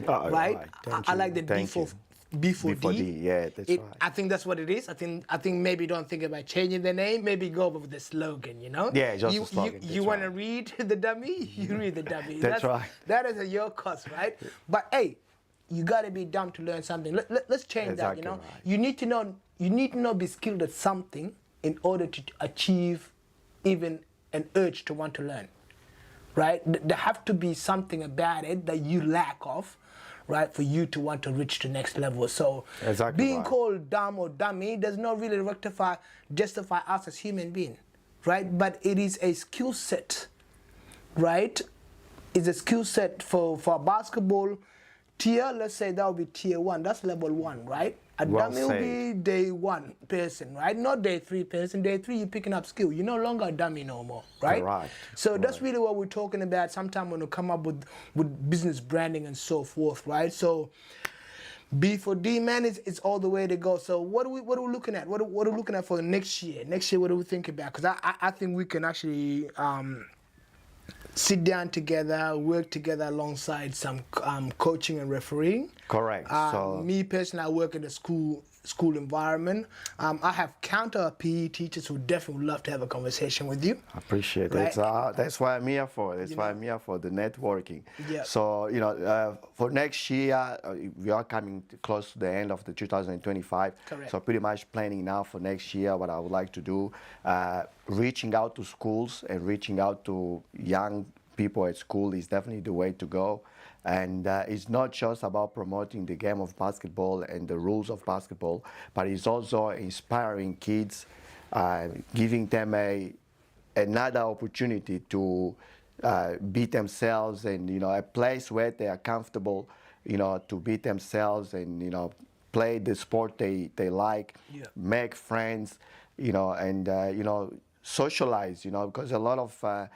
right? I like the B4D. Yeah, that's right. I think that's what it is. I think maybe don't think about changing the name. Maybe go with the slogan, Yeah, just the slogan. You want to read the dummy? You read the dummy. That's right. That is at your cost, right? But hey, you got to be dumb to learn something. Let's change Exactly that, right. You need to know, be skilled at something in order to achieve even an urge to want to learn, right? There have to be something about it that you lack of, right, for you to want to reach the next level. So Exactly being right. called dumb or dummy does not really justify us as human beings, right? But it is a skill set, right? It's a skill set for basketball tier. Let's say that would be tier 1. That's level 1, right? A Well dummy will be said. day 1 person, right? Not day 3 person. Day 3 you're picking up skill. You're no longer a dummy no more, right? Correct. So that's really what we're talking about. Sometime when we come up with business branding and so forth, right? So B4D, man, it's all the way to go. So what are we looking at? What are we looking at for next year? Next year, what do we think about? Because I think we can actually sit down together, work together alongside some coaching and refereeing. Correct. So Me personally, I work in the school environment. I have counter PE teachers who definitely would love to have a conversation with you. I appreciate it. That's why I'm here for. That's why I'm here for the networking. Yeah. So, for next year, we are coming close to the end of the 2025. Correct. So pretty much planning now for next year what I would like to do, reaching out to schools and reaching out to young people at school is definitely the way to go. And it's not just about promoting the game of basketball and the rules of basketball, but it's also inspiring kids, giving them another opportunity to be themselves and, a place where they are comfortable, to be themselves and, play the sport they like, Yeah. make friends, and, socialize, because a lot of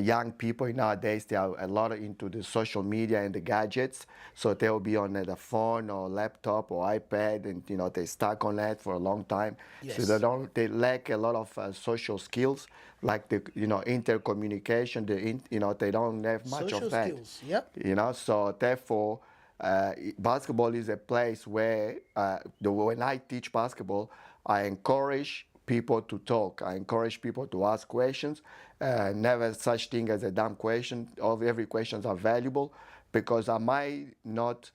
young people nowadays, they are a lot into the social media and the gadgets. So they'll be on the phone or laptop or iPad and, they stuck on that for a long time. Yes. So they lack a lot of social skills, like the, intercommunication, they don't have much Social of that. skills, yep. So therefore, basketball is a place where, when I teach basketball, I encourage people to talk. I encourage people to ask questions. Never such thing as a dumb question. Every questions are valuable, because I might not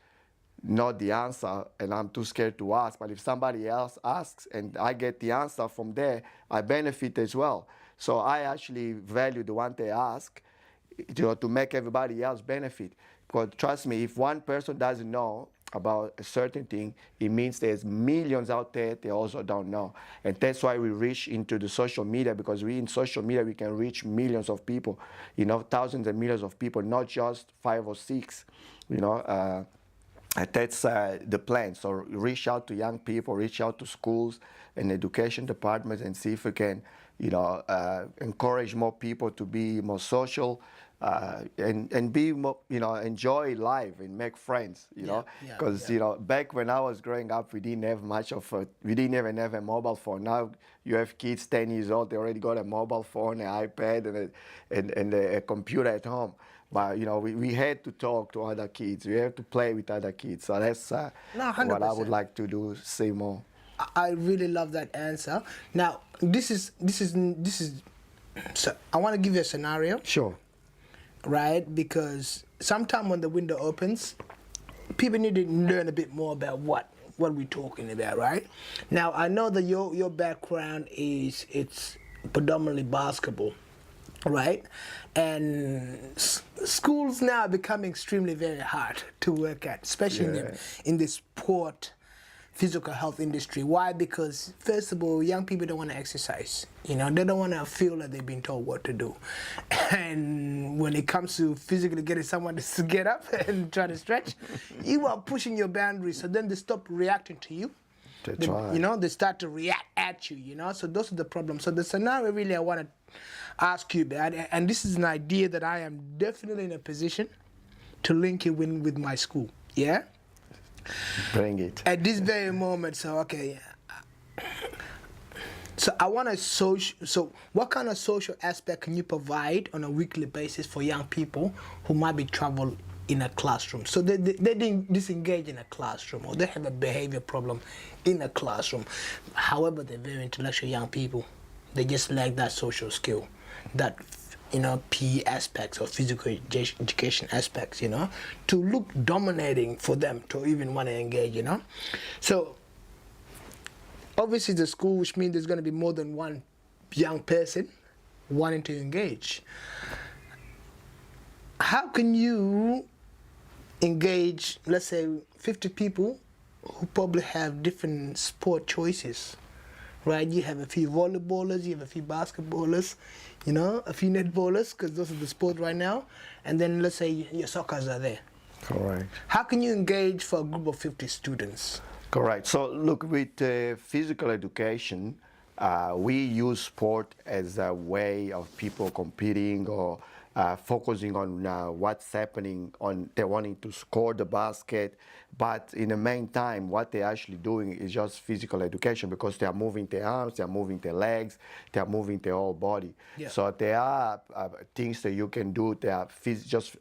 know the answer and I'm too scared to ask. But if somebody else asks and I get the answer from there, I benefit as well. So I actually value the one they ask, to make everybody else benefit. Because trust me, if one person doesn't know about a certain thing, it means there's millions out there they also don't know. And that's why we reach into the social media, because in social media we can reach millions of people, thousands and millions of people, not just 5 or 6, That's the plan. So reach out to young people, reach out to schools and education departments, and see if we can, encourage more people to be more social, and be more, enjoy life and make friends. Because back when I was growing up, we didn't have much of we didn't even have a mobile phone. Now you have kids 10 years old, they already got a mobile phone, an iPad, and a computer at home. But we had to talk to other kids. We have to play with other kids. So that's No, what I 100%. would like to do. Say more. I really love that answer. Now, this is. So I want to give you a scenario, Sure. right? Because sometime when the window opens, people need to learn a bit more about what we're talking about, right? Now, I know that your background it's predominantly basketball, right? And schools now are becoming extremely very hard to work at, especially in the sport, physical health industry. Why? Because first of all, young people don't want to exercise. They don't want to feel like they've been told what to do. And when it comes to physically getting someone to get up and try to stretch, you are pushing your boundaries. So then they stop reacting to you. That's right. They start to react at you, So those are the problems. So the scenario really I want to ask you about, and this is an idea that I am definitely in a position to link you in with my school, yeah? Bring it. At this very moment, so okay. So I want to so what kind of social aspect can you provide on a weekly basis for young people who might be travel in a classroom? So they didn't disengage in a classroom, or they have a behavior problem in a classroom. However, they're very intellectual young people. They just lack that social skill, that PE aspects or physical education aspects, to look dominating for them to even want to engage, So obviously the school, which means there's going to be more than one young person wanting to engage. How can you engage, let's say, 50 people who probably have different sport choices, right? You have a few volleyballers, you have a few basketballers, a few netballers, because those are the sport right now. And then let's say your soccers are there. Correct. How can you engage for a group of 50 students? Correct. So look, with physical education, we use sport as a way of people competing or focusing on what's happening on they're wanting to score the basket, but in the meantime what they're actually doing is just physical education, because they are moving their arms, they are moving their legs, they are moving their whole body. Yeah. So there are things that you can do. There are just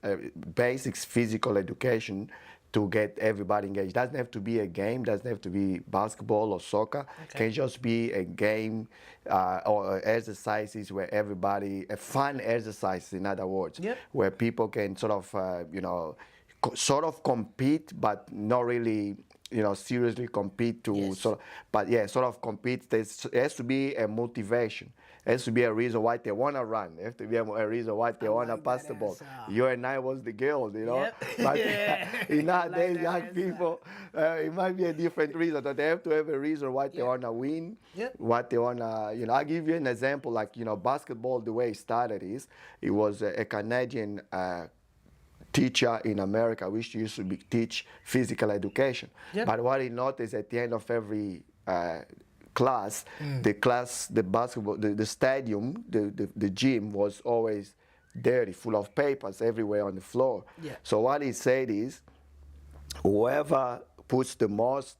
basics physical education to get everybody engaged. It doesn't have to be a game, doesn't have to be basketball or soccer. It can just be a game or exercises where everybody, a fun exercise in other words, where people can sort of, sort of compete, but not really, seriously compete to, sort of compete. There has to be a motivation. There has to be a reason why they want to run. There has to be a reason why they want to pass the ball. You and I was the girls, But in nowadays, young people, it might be a different reason. But they have to have a reason why they want to win, what they want to, I'll give you an example. Like, basketball, the way it started is, it was a Canadian teacher in America which used to teach physical education. But what he noticed at the end of every class, the basketball, the stadium, the gym was always dirty, full of papers everywhere on the floor. So what he said is, whoever puts the most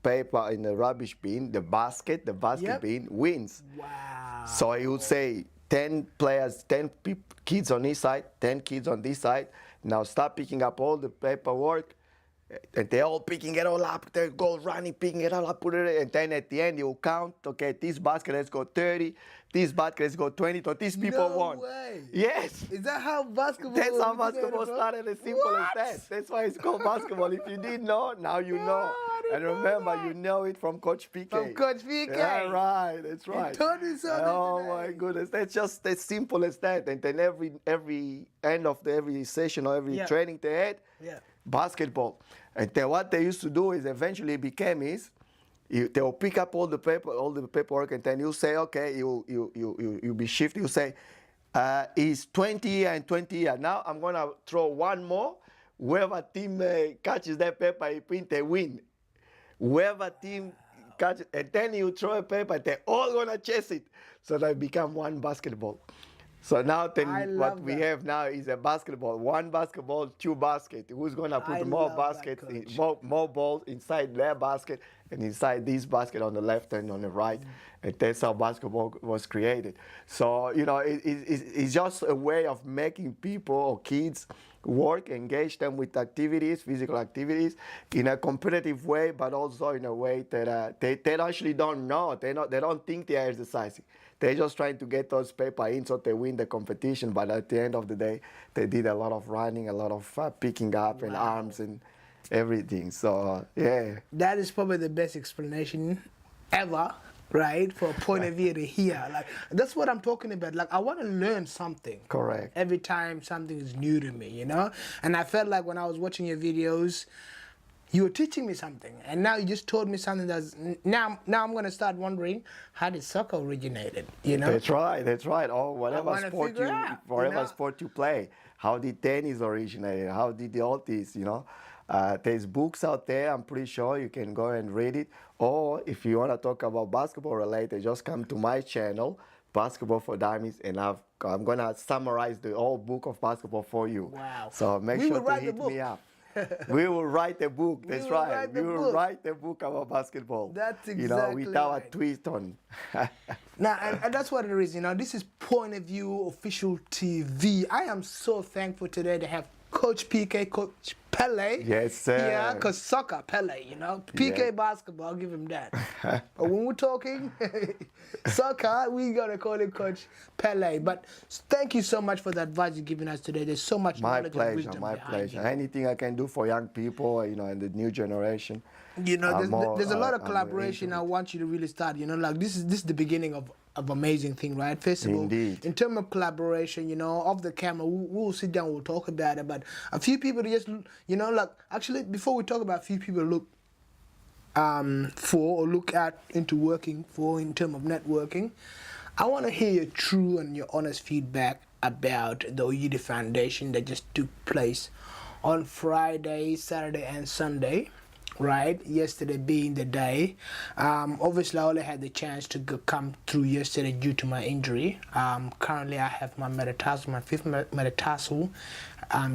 paper in the rubbish bin, the basket bin, wins. Wow. So he would say 10 players, 10 kids on this side, 10 kids on this side. Now start picking up all the paperwork, and they're all picking it all up. They go running, picking it all up, put it, and then at the end you count. Okay, this basket has got 30, this basket has got 20. So these people won. No way. Yes. Is that how basketball? That's how basketball started. As simple as that. That's why it's called basketball. If you didn't know, now you know. And remember, you know it from Coach PK. From Coach PK. Yeah, right. That's right. He told you something Oh today. my goodness, that's just as simple as that. And then every end of every session or every training they had, basketball. And then what they used to do is eventually became they'll pick up all the paperwork, and then you say, okay, you be shifted. You say, it's 20 years and 20 years. Now I'm gonna throw one more whoever team catches that paper in print, they win. Whoever team catches, and then you throw a paper, they're all gonna chase it. So they become one basketball. So now I then what love we that. have now is a basketball. One basketball, two basket. Who's gonna put I more love that, baskets, Coach. more balls inside their basket and inside this basket on the left and on the right? And that's how basketball was created. So, you know, it's just a way of making people or kids work, engage them with activities, physical activities, in a competitive way, but also in a way that they actually don't know. They don't think they are exercising. They're just trying to get those paper in so they win the competition. But at the end of the day, they did a lot of running, a lot of picking up and arms and everything. So, yeah. That is probably the best explanation ever, right? For a point of view to hear. Like, that's what I'm talking about. Like, I want to learn something. Correct. Every time something is new to me, you know? And I felt like when I was watching your videos, you were teaching me something. And now you just told me something that's, now I'm going to start wondering, how did soccer originated, you know? That's right, that's right. Or whatever wanna sport figure you, out, whatever you know? sport you play. How did tennis originate? How did all this, you know? There's books out there, I'm pretty sure you can go and read it. Or if you want to talk about basketball related, just come to my channel, Basketball for Dummies, and I'm going to summarize the whole book of basketball for you. Wow. So make We sure will to write the hit me book. up. We will write a book, that's will right. write the We will book. write the book about basketball. That's You know, with exactly our right. twist on. Now, and that's what it is, you know. This is Point of View Official TV. I am so thankful today to have Coach PK, Coach Pele. Yes, sir. Yeah, because soccer, Pele, you know. PK Yeah. basketball, I'll give him that. But when we're talking soccer, we got to call him Coach Pele. But thank you so much for the advice you're giving us today. There's so much My knowledge and pleasure, wisdom my behind pleasure. you. Anything I can do for young people, you know, and the new generation. You know, there's a lot of I'm collaboration into I it. want you to really start. You know, like this is the beginning of amazing thing, right? First of all, Indeed. in terms of collaboration, you know, off the camera, we'll sit down, we'll talk about it. But a few people just, you know, like actually before we talk about a few people look for or look at into working for in terms of networking, I want to hear your true and your honest feedback about the Oyidi Foundation that just took place on Friday, Saturday, and Sunday. Right, yesterday being the day. Obviously, I only had the chance to come through yesterday due to my injury. Currently, I have my metatarsal, my fifth metatarsal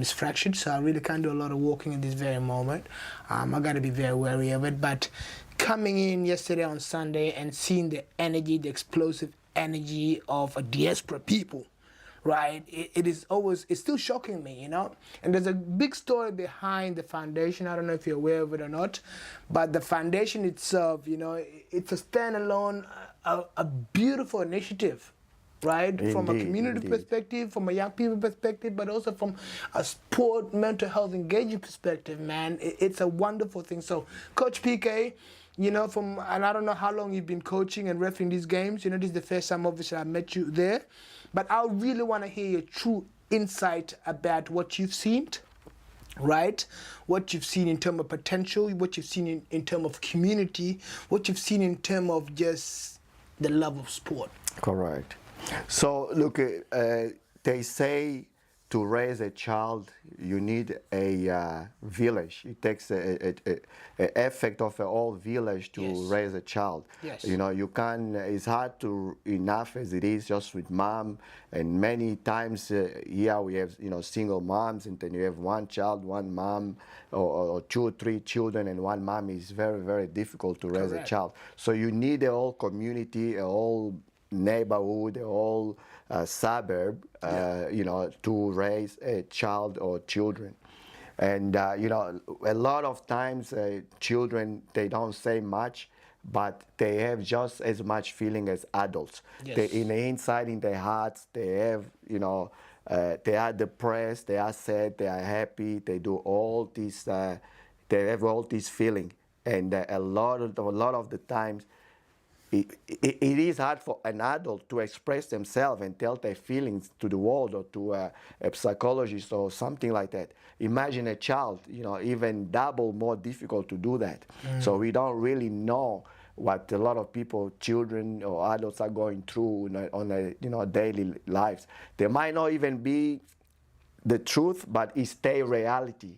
is fractured, so I really can't do a lot of walking in this very moment. I got to be very wary of it. But coming in yesterday on Sunday and seeing the energy, the explosive energy of a diaspora people, right? It's still shocking me, you know? And there's a big story behind the foundation. I don't know if you're aware of it or not, but the foundation itself, you know, it's a standalone, a beautiful initiative, right? From a Indeed, community indeed. perspective, from a young people perspective, but also from a sport, mental health engagement perspective, man. It's a wonderful thing. So, Coach PK, you know, and I don't know how long you've been coaching and refereeing these games. You know, this is the first time, obviously, I met you there. But I really want to hear your true insight about what you've seen, right? What you've seen in terms of potential, what you've seen in terms of community, what you've seen in terms of just the love of sport. Correct. So look, they say to raise a child, you need a village. It takes a effect of a whole village to Yes. raise a child. Yes. You know, you can. It's hard to enough as it is just with mom, and many times here we have single moms, and then you have one child, one mom, or 2 or 3 children, and one mom is very, very difficult to raise Correct. a child. So you need a whole community, a whole neighborhood, a whole suburb, to raise a child or children. And, a lot of times children, they don't say much, but they have just as much feeling as adults. Yes. They, in the inside, in their hearts, they have, they are depressed, they are sad, they are happy, they do all this, they have all this feeling. And a lot of the times, it is hard for an adult to express themselves and tell their feelings to the world or to a psychologist or something like that. Imagine a child, even double more difficult to do that. So we don't really know what a lot of people, children or adults, are going through on a daily lives. They might not even be the truth, but it's their reality.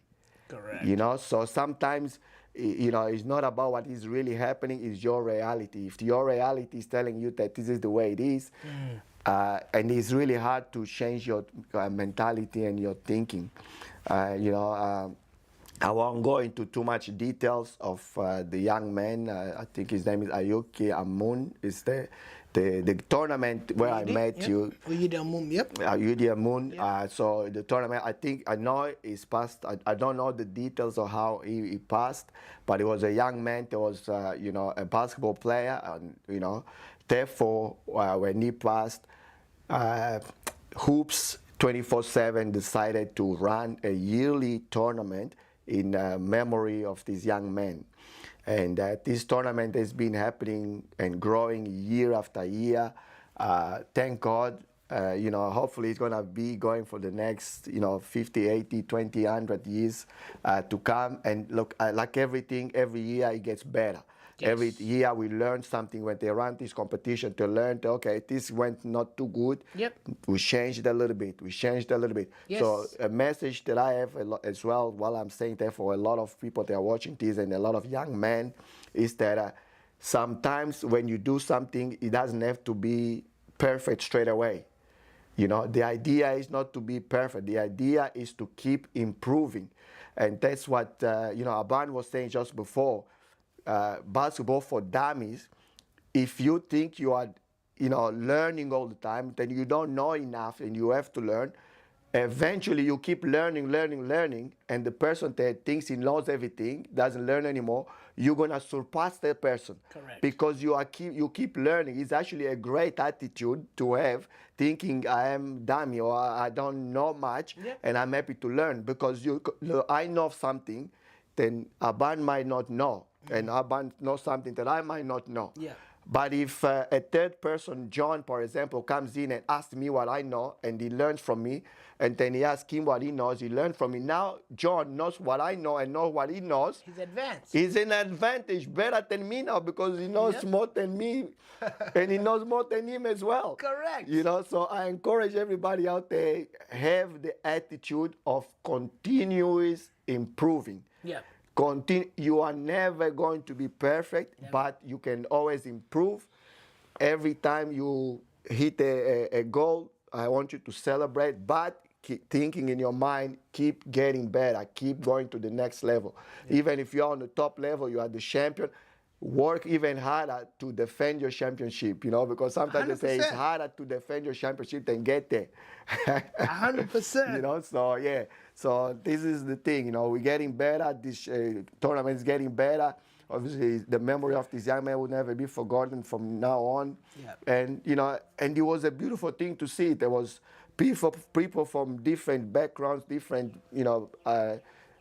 Correct. You know, so sometimes, you know, it's not about what is really happening, it's your reality. If your reality is telling you that this is the way it is, and it's really hard to change your mentality and your thinking. You know, I won't go into too much details of the young man. I think his name is Ayuki Amun. Is the tournament where I met you. Uyidi Amun, yep. Uyidi Amun. So the tournament, I know he's passed. I don't know the details of how he passed, but he was a young man. He was, you know, a basketball player, and you know, therefore, when he passed, Hoops 24/7 decided to run a yearly tournament in memory of this young man. And this tournament has been happening and growing year after year. Thank God, you know, hopefully it's gonna be going for the next, you know, 50, 80, 20, 100 years to come. And look, like everything, every year it gets better. Yes. Every year we learn something when they run this competition to learn, okay, this went not too good. Yep. We changed a little bit. We changed a little bit. Yes. So a message that I have as well, while I'm saying that for a lot of people that are watching this and a lot of young men, is that sometimes when you do something, it doesn't have to be perfect straight away. You know, the idea is not to be perfect. The idea is to keep improving. And that's what, you know, Aban was saying just before. Basketball for dummies, if you think you are, you know, learning all the time, then you don't know enough and you have to learn. Eventually you keep learning, and the person that thinks he knows everything doesn't learn anymore. You're gonna surpass that person. Correct. Because you keep learning. It's actually a great attitude to have, thinking I am dummy or I don't know much, and I'm happy to learn, because I know something, then Aban might not know. And Aban knows something that I might not know. Yeah. But if a third person, John, for example, comes in and asks me what I know, and he learns from me, and then he asks him what he knows, he learns from me. Now John knows what I know and knows what he knows. He's advanced. He's an advantage, better than me now, because he knows more than me, and he knows more than him as well. Correct. You know, so I encourage everybody out there, have the attitude of continuous improving. Yeah. You are never going to be perfect, but you can always improve. Every time you hit a goal, I want you to celebrate, but keep thinking in your mind, keep getting better, keep going to the next level. Even if you're on the top level, you are the champion, work even harder to defend your championship, you know, because sometimes 100%. they say it's harder to defend your championship than get there. 100%. You know, so yeah. So this is the thing, you know, we're getting better. This tournament is getting better. Obviously, the memory of this young man will never be forgotten from now on. Yeah. And, you know, and it was a beautiful thing to see. There was people from different backgrounds, different, you know,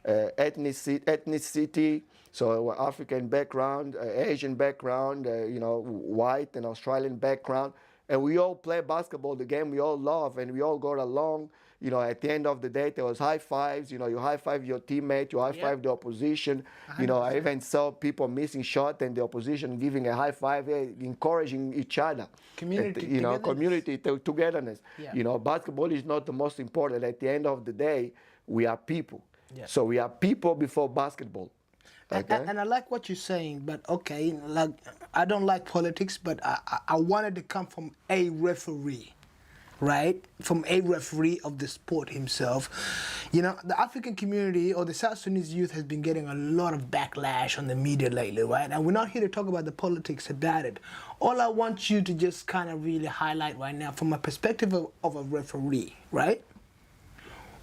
ethnicity. So African background, Asian background, you know, white and Australian background. And we all play basketball, the game we all love, and we all got along. You know, at the end of the day, there was high fives. You know, you high five your teammate, you high five the opposition. 100%. You know, I even saw people missing shot and the opposition giving a high five, encouraging each other. Community, you know, togetherness. community togetherness. Yeah. You know, basketball is not the most important. At the end of the day, we are people. Yeah. So we are people before basketball. Okay. And I like what you're saying, but okay, like I don't like politics, but I wanted to come from a referee, right? From a referee of the sport himself. You know, the African community or the South Sudanese youth has been getting a lot of backlash on the media lately, right? And we're not here to talk about the politics about it. All I want you to just kind of really highlight right now, from a perspective of a referee, right?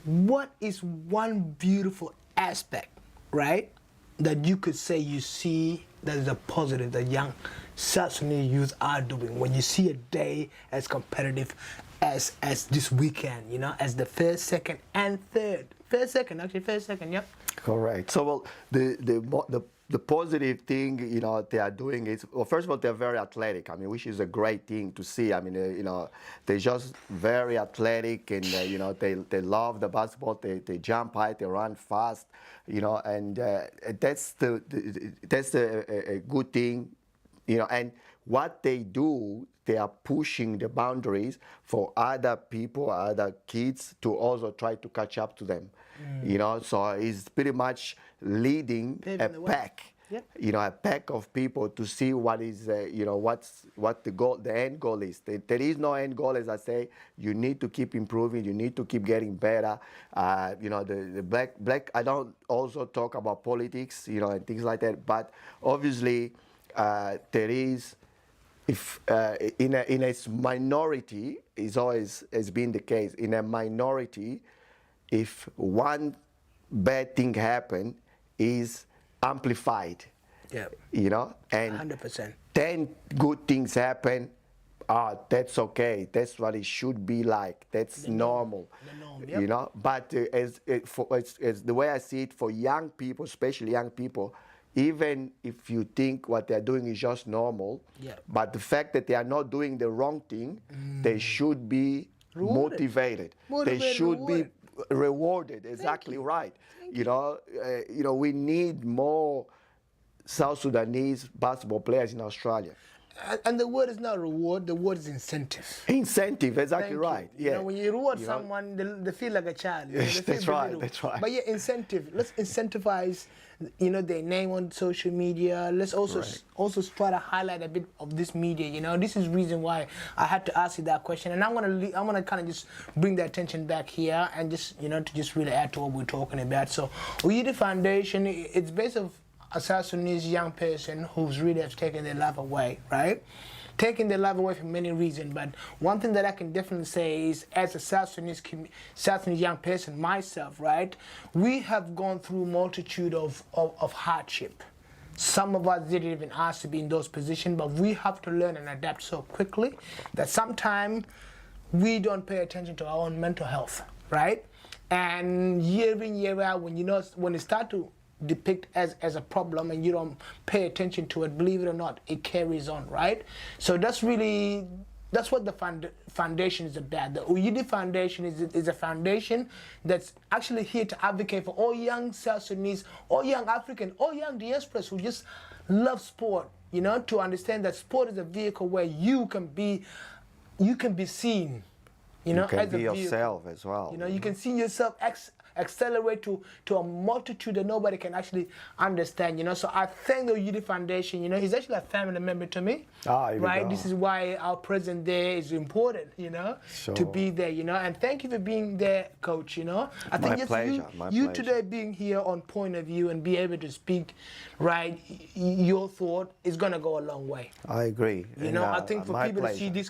What is one beautiful aspect, right, that you could say you see that is a positive that young South Sudanese youth are doing when you see a day as competitive as this weekend, you know, as the first, second, and third. First, second, yep. Correct. So, well, the positive thing, you know, they are doing is, well, first of all, they're very athletic. I mean, which is a great thing to see. I mean, you know, they're just very athletic, and you know, they love the basketball. They jump high, they run fast, you know, and that's a good thing, you know. And what they do, they are pushing the boundaries for other people, other kids to also try to catch up to them. You know, so it's pretty much leading a pack. You know, a pack of people to see what is, you know, what the goal, the end goal is. There is no end goal, as I say. You need to keep improving. You need to keep getting better. You know, the black. I don't also talk about politics, you know, and things like that. But obviously, there is, if in a minority, is always has been the case. In a minority, if one bad thing happen, is amplified. Yeah. You know, and 100%. 10 good things happen. That's okay. That's what it should be like. That's normal. The norm, yep. You know, but as the way I see it, for young people, especially young people, even if you think what they're doing is just normal, but the fact that they are not doing the wrong thing, they should be motivated. They should be rewarded. Exactly right. You know, we need more South Sudanese basketball players in Australia. And the word is not reward, the word is incentive. Incentive, exactly right. You know, when you reward someone, they feel like a child. You know, that's right, that's right. But yeah, incentive. Let's incentivize, you know, their name on social media. Let's also also try to highlight a bit of this media. You know, this is the reason why I had to ask you that question. And I'm gonna kind of just bring the attention back here and just, you know, to just really add to what we're talking about. So, Uyidi Foundation, it's based on a South Sudanese young person who's really has taken their life away, right? Taking their life away for many reasons, but one thing that I can definitely say is, as a South Sudanese young person myself, right, we have gone through multitude of hardship. Some of us didn't even ask to be in those positions, but we have to learn and adapt so quickly that sometimes we don't pay attention to our own mental health, right? And year in, year out, when it starts to depict as a problem and you don't pay attention to it, believe it or not, it carries on, right? So that's what the foundation is about. The Uyidi Foundation is a foundation that's actually here to advocate for all young South Sudanese, all young African, all young diasporas who just love sport, you know, to understand that sport is a vehicle where you can be seen, you know, you can as be a vehicle. Yourself as well. You know, you can see yourself accelerate to a multitude that nobody can actually understand, you know. So I thank the Uyidi Foundation. You know, he's actually a family member to me, right? This is why our presence there is important, you know, to be there, you know. And thank you for being there, Coach, you know. I think just you today being here on Point of View and be able to speak, right, your thought is going to go a long way. I agree. You know, I think for people to see this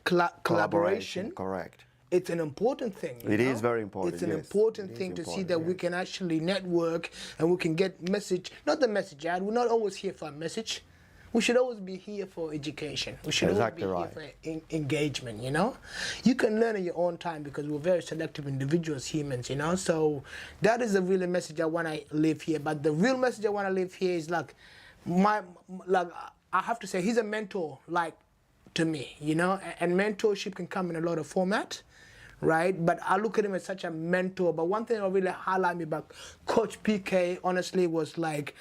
collaboration, correct. It's an important thing. It is very important. It's an important thing to see that we can actually network and we can get message, not the message ad. We're not always here for a message. We should always be here for education. We should always be here for engagement, you know? You can learn in your own time because we're very selective individuals, humans, you know? So that is the real message I want to leave here. But the real message I want to leave here is like, I have to say, he's a mentor, like, to me, you know? And mentorship can come in a lot of format. Right, but I look at him as such a mentor. But one thing that really highlight me about Coach PK, honestly, was like,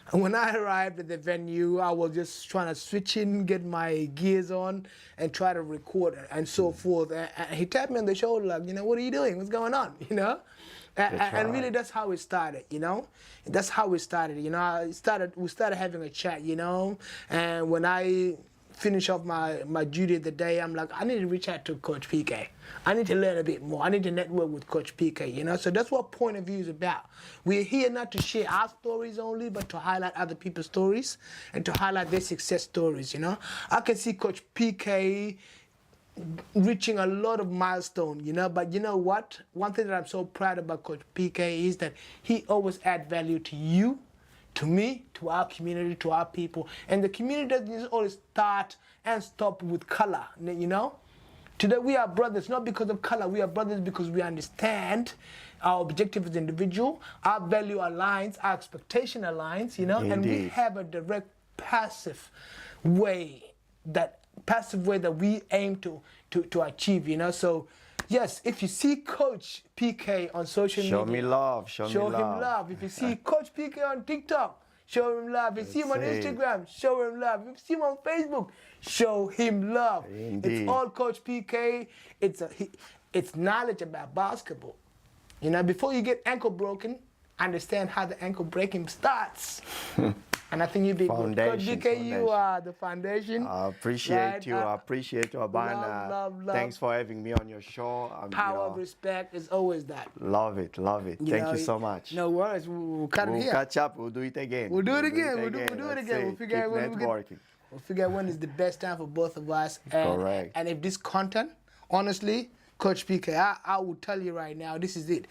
when I arrived at the venue, I was just trying to switch in, get my gears on, and try to record and so forth. And he tapped me on the shoulder, like, you know, what are you doing? What's going on? You know, and really, that's how it started. You know, that's how it started. You know, we started having a chat. You know, and when I finish off my duty of the day, I'm like, I need to reach out to Coach PK. I need to learn a bit more. I need to network with Coach PK, you know? So that's what Point of View is about. We're here not to share our stories only, but to highlight other people's stories and to highlight their success stories, you know? I can see Coach PK reaching a lot of milestones, you know? But you know what? One thing that I'm so proud about Coach PK is that he always adds value to you, to me, to our community, to our people. And the community doesn't always start and stop with color, you know? Today we are brothers, not because of color. We are brothers because we understand our objective as individual, our value aligns, our expectation aligns, you know? Indeed. And we have a direct passive way that we aim to achieve, you know? So, yes, if you see Coach PK on social media, show me love. Show him love. If you see Coach PK on TikTok, show him love. If you see him on That's it. Instagram, show him love. If you see him on Facebook, show him love. Indeed. It's all Coach PK. It's knowledge about basketball. You know, before you get ankle broken, understand how the ankle breaking starts. And I think you did good. Coach Foundation, PK, you foundation. are the foundation. I appreciate Right, you. I appreciate you, Abana. love. Thanks for having me on your show. Power of respect is always that. Love it, love it. Thank you so much. No worries. We'll cut it We'll here. catch up. We'll do it again. We'll do it again. We'll do it That's again. We'll figure Keep out when we get. networking. We'll figure out when is the best time for both of us. And, Correct. And if this content, honestly, Coach PK, I will tell you right now, this is it.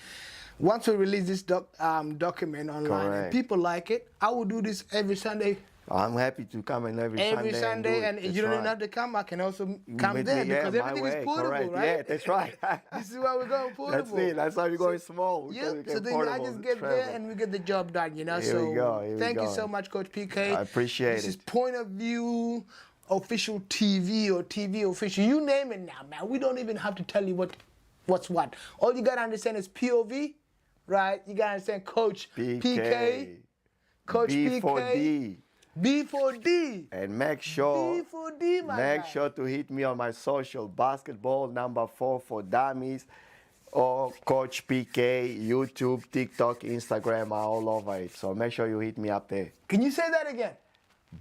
Once we release this document online and Correct. people like it, I will do this every Sunday. I'm happy to come in every Every Sunday, do it. and That's you don't even right. have to come. I can also come Meet there me, yeah, because my everything is way, portable, correct. right? Yeah, that's right. This is why we're going portable. That's it. That's why we're going small. Yeah, because we so can then I portable just get travel. there and we get the job done, you know. Here so we go, here we thank you go. so much, Coach PK. I appreciate This is it. Point of View Official TV or TV Official. You name it now, man. We don't even have to tell you what's what. All you gotta understand is POV, right? You gotta understand Coach PK, Coach B4D. B4D. And make sure B4D, my Make guy. sure to hit me on my social, basketball number 4 for dummies, or Coach PK, YouTube, TikTok, Instagram, are all over it. So make sure you hit me up there. Can you say that again?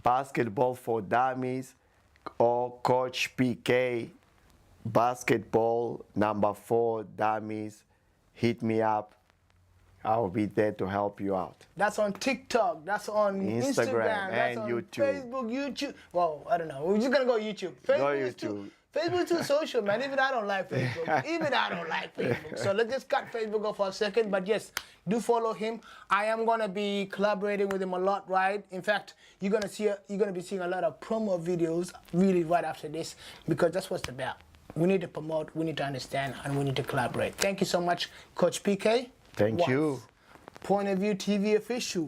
Basketball for dummies, or Coach PK, basketball number 4 dummies. Hit me up. I'll be there to help you out. That's on TikTok. That's on Instagram. That's and on YouTube. Facebook, YouTube. Well, I don't know. We're just gonna go YouTube. Facebook is too. Facebook too social, man. Even I don't like Facebook. Even I don't like Facebook. So let's just cut Facebook off for a second. But yes, do follow him. I am gonna be collaborating with him a lot, right? In fact, you're gonna be seeing a lot of promo videos really right after this because that's what it's about. We need to promote, we need to understand, and we need to collaborate. Thank you so much, Coach PK. Thank you. Point of View TV Official.